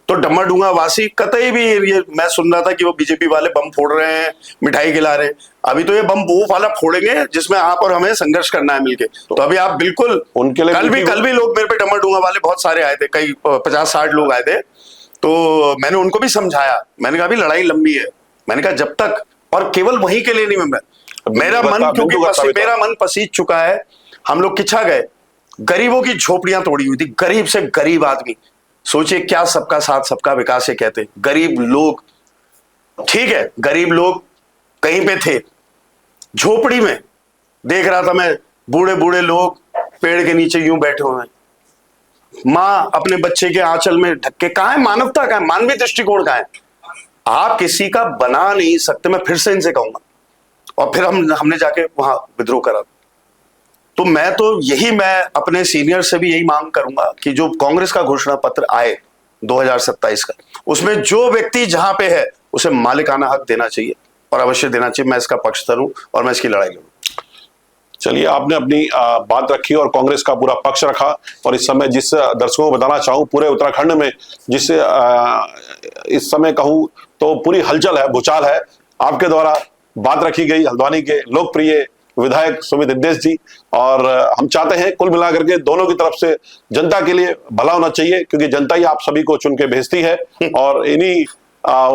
तो डम्माडूंगा वासी कतई भी, ये मैं सुन रहा था कि वो बीजेपी वाले बम फोड़ रहे हैं, मिठाई खिला रहे हैं। अभी तो ये बम वो वाला फोड़ेंगे जिसमें आप और हमें संघर्ष करना है मिलके। तो अभी आप बिल्कुल, उनके लिए कल भी लोग मेरे पे डम्माडूंगा वाले बहुत सारे आए थे, कई 50-60 लोग आए थे। तो मैंने उनको भी समझाया, मैंने कहा अभी लड़ाई लंबी है। मैंने कहा जब तक, और केवल वहीं के लिए नहीं, मेरा मन, क्योंकि मेरा मन पसीज चुका है। हम लोग किच्छा गए, गरीबों की झोपड़ियां तोड़ी हुई थी, गरीब से गरीब आदमी। सोचिए क्या सबका साथ सबका विकास ये कहते, गरीब लोग, ठीक है गरीब लोग कहीं पे थे, झोपड़ी में देख रहा था मैं, बूढ़े बूढ़े लोग पेड़ के नीचे यूं बैठे हुए हैं, मां अपने बच्चे के आंचल में ढक के। कहां है मानवता, कहां है मानवीय दृष्टिकोण, कहां है? आप किसी का बना नहीं सकते, मैं फिर से इनसे कहूंगा। और फिर हमने जाके वहां विद्रोह करा। तो मैं अपने सीनियर से भी यही मांग करूंगा कि जो कांग्रेस का घोषणा पत्र आए 2027 का, उसमें जो व्यक्ति जहां पे है उसे मालिकाना हक देना चाहिए, और अवश्य देना चाहिए। मैं इसका पक्षधर हूं और मैं इसकी लड़ाई लड़ूंगा। चलिए, आपने अपनी बात रखी और कांग्रेस का पूरा पक्ष रखा। और इस समय जिस दर्शकों को बताना चाहूं, पूरे उत्तराखंड में जिस इस समय कहूं तो पूरी हलचल है, भूचाल है। आपके द्वारा बात रखी गई हल्द्वानी के लोकप्रिय विधायक सुमित हिरदेश जी, और हम चाहते हैं कुल मिलाकर के दोनों की तरफ से जनता के लिए भला होना चाहिए, क्योंकि जनता ही आप सभी को चुन के भेजती है। और इन्हीं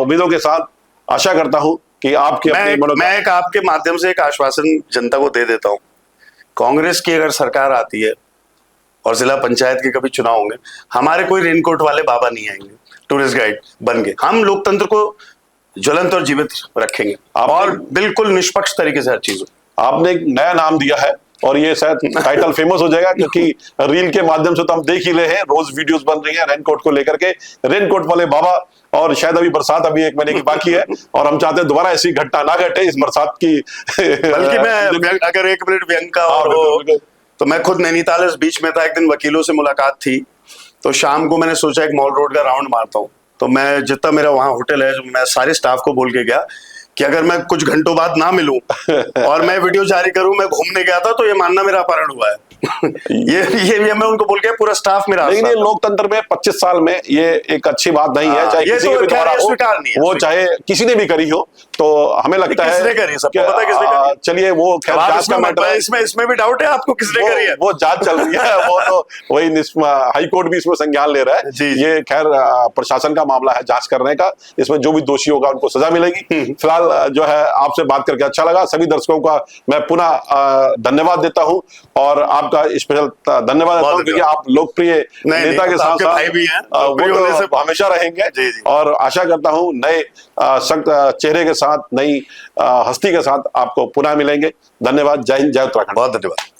उम्मीदों के साथ आशा करता हूं कि आपके मैं एक आपके माध्यम से एक आश्वासन जनता को दे देता हूं। कांग्रेस की अगर सरकार आती है और जिला पंचायत के कभी चुनाव होंगे, हमारे कोई रेनकोट वाले बाबा नहीं आएंगे टूरिस्ट गाइड बन के। हम लोकतंत्र को ज्वलंत और जीवित रखेंगे और बिल्कुल निष्पक्ष तरीके से हर चीज। आपने एक नया नाम दिया है और ये शायद टाइटल फेमस हो जाएगा, क्योंकि रील के माध्यम से तो हम देख ही रहे हैं, रोज वीडियोस बन रही हैं रेनकोट को लेकर के, रेनकोट वाले बाबा। और शायद अभी बरसात अभी 1 महीने की बाकी है और हम चाहते हैं दोबारा ऐसी घटना ना घटे इस बरसात की। बल्कि मैं अगर 1 मिनट व्यंग का और तो मैं खुद नैनीताल इस बीच में था, एक दिन वकीलों से मुलाकात थी, तो शाम को मैंने सोचा एक मॉल रोड का राउंड मारता हूँ। तो मैं जितना मेरा वहां होटल है, मैं सारे स्टाफ को बोल के गया कि अगर मैं कुछ घंटों बाद ना मिलूं और मैं वीडियो जारी करूं, मैं घूमने गया था, तो ये मानना मेरा अपहरण हुआ है। ये भी मैं उनको बोल के, पूरा स्टाफ मेरा। लेकिन ये लोकतंत्र में 25 साल में ये एक अच्छी बात नहीं है, चाहे किसी के भी द्वारा हो, वो चाहे किसी ने भी करी हो। तो हमें लगता है किसने करी, सबको पता है किसने करी। चलिए, वो जांच का मैटर है, इसमें भी डाउट है आपको किसने करी है, वो जांच चल रही है। वो तो वही हाई कोर्ट भी इसमें संज्ञान ले रहा है। ये खैर प्रशासन का मामला है जांच करने का, इसमें जो भी दोषी होगा उनको सजा मिलेगी। फिलहाल जो है आपसे बात करके अच्छा लगा। सभी दर्शकों का मैं पुनः धन्यवाद देता हूं और आपका स्पेशल धन्यवाद देता हूं, क्योंकि आप लोकप्रिय नेता के साथ भाई भी हैं, वो तो हमेशा रहेंगे। और आशा करता हूं नए सख्त चेहरे के साथ, नई हस्ती के साथ आपको पुनः मिलेंगे। धन्यवाद। जय हिंद, जय उत्तराखंड। बहुत धन्यवाद।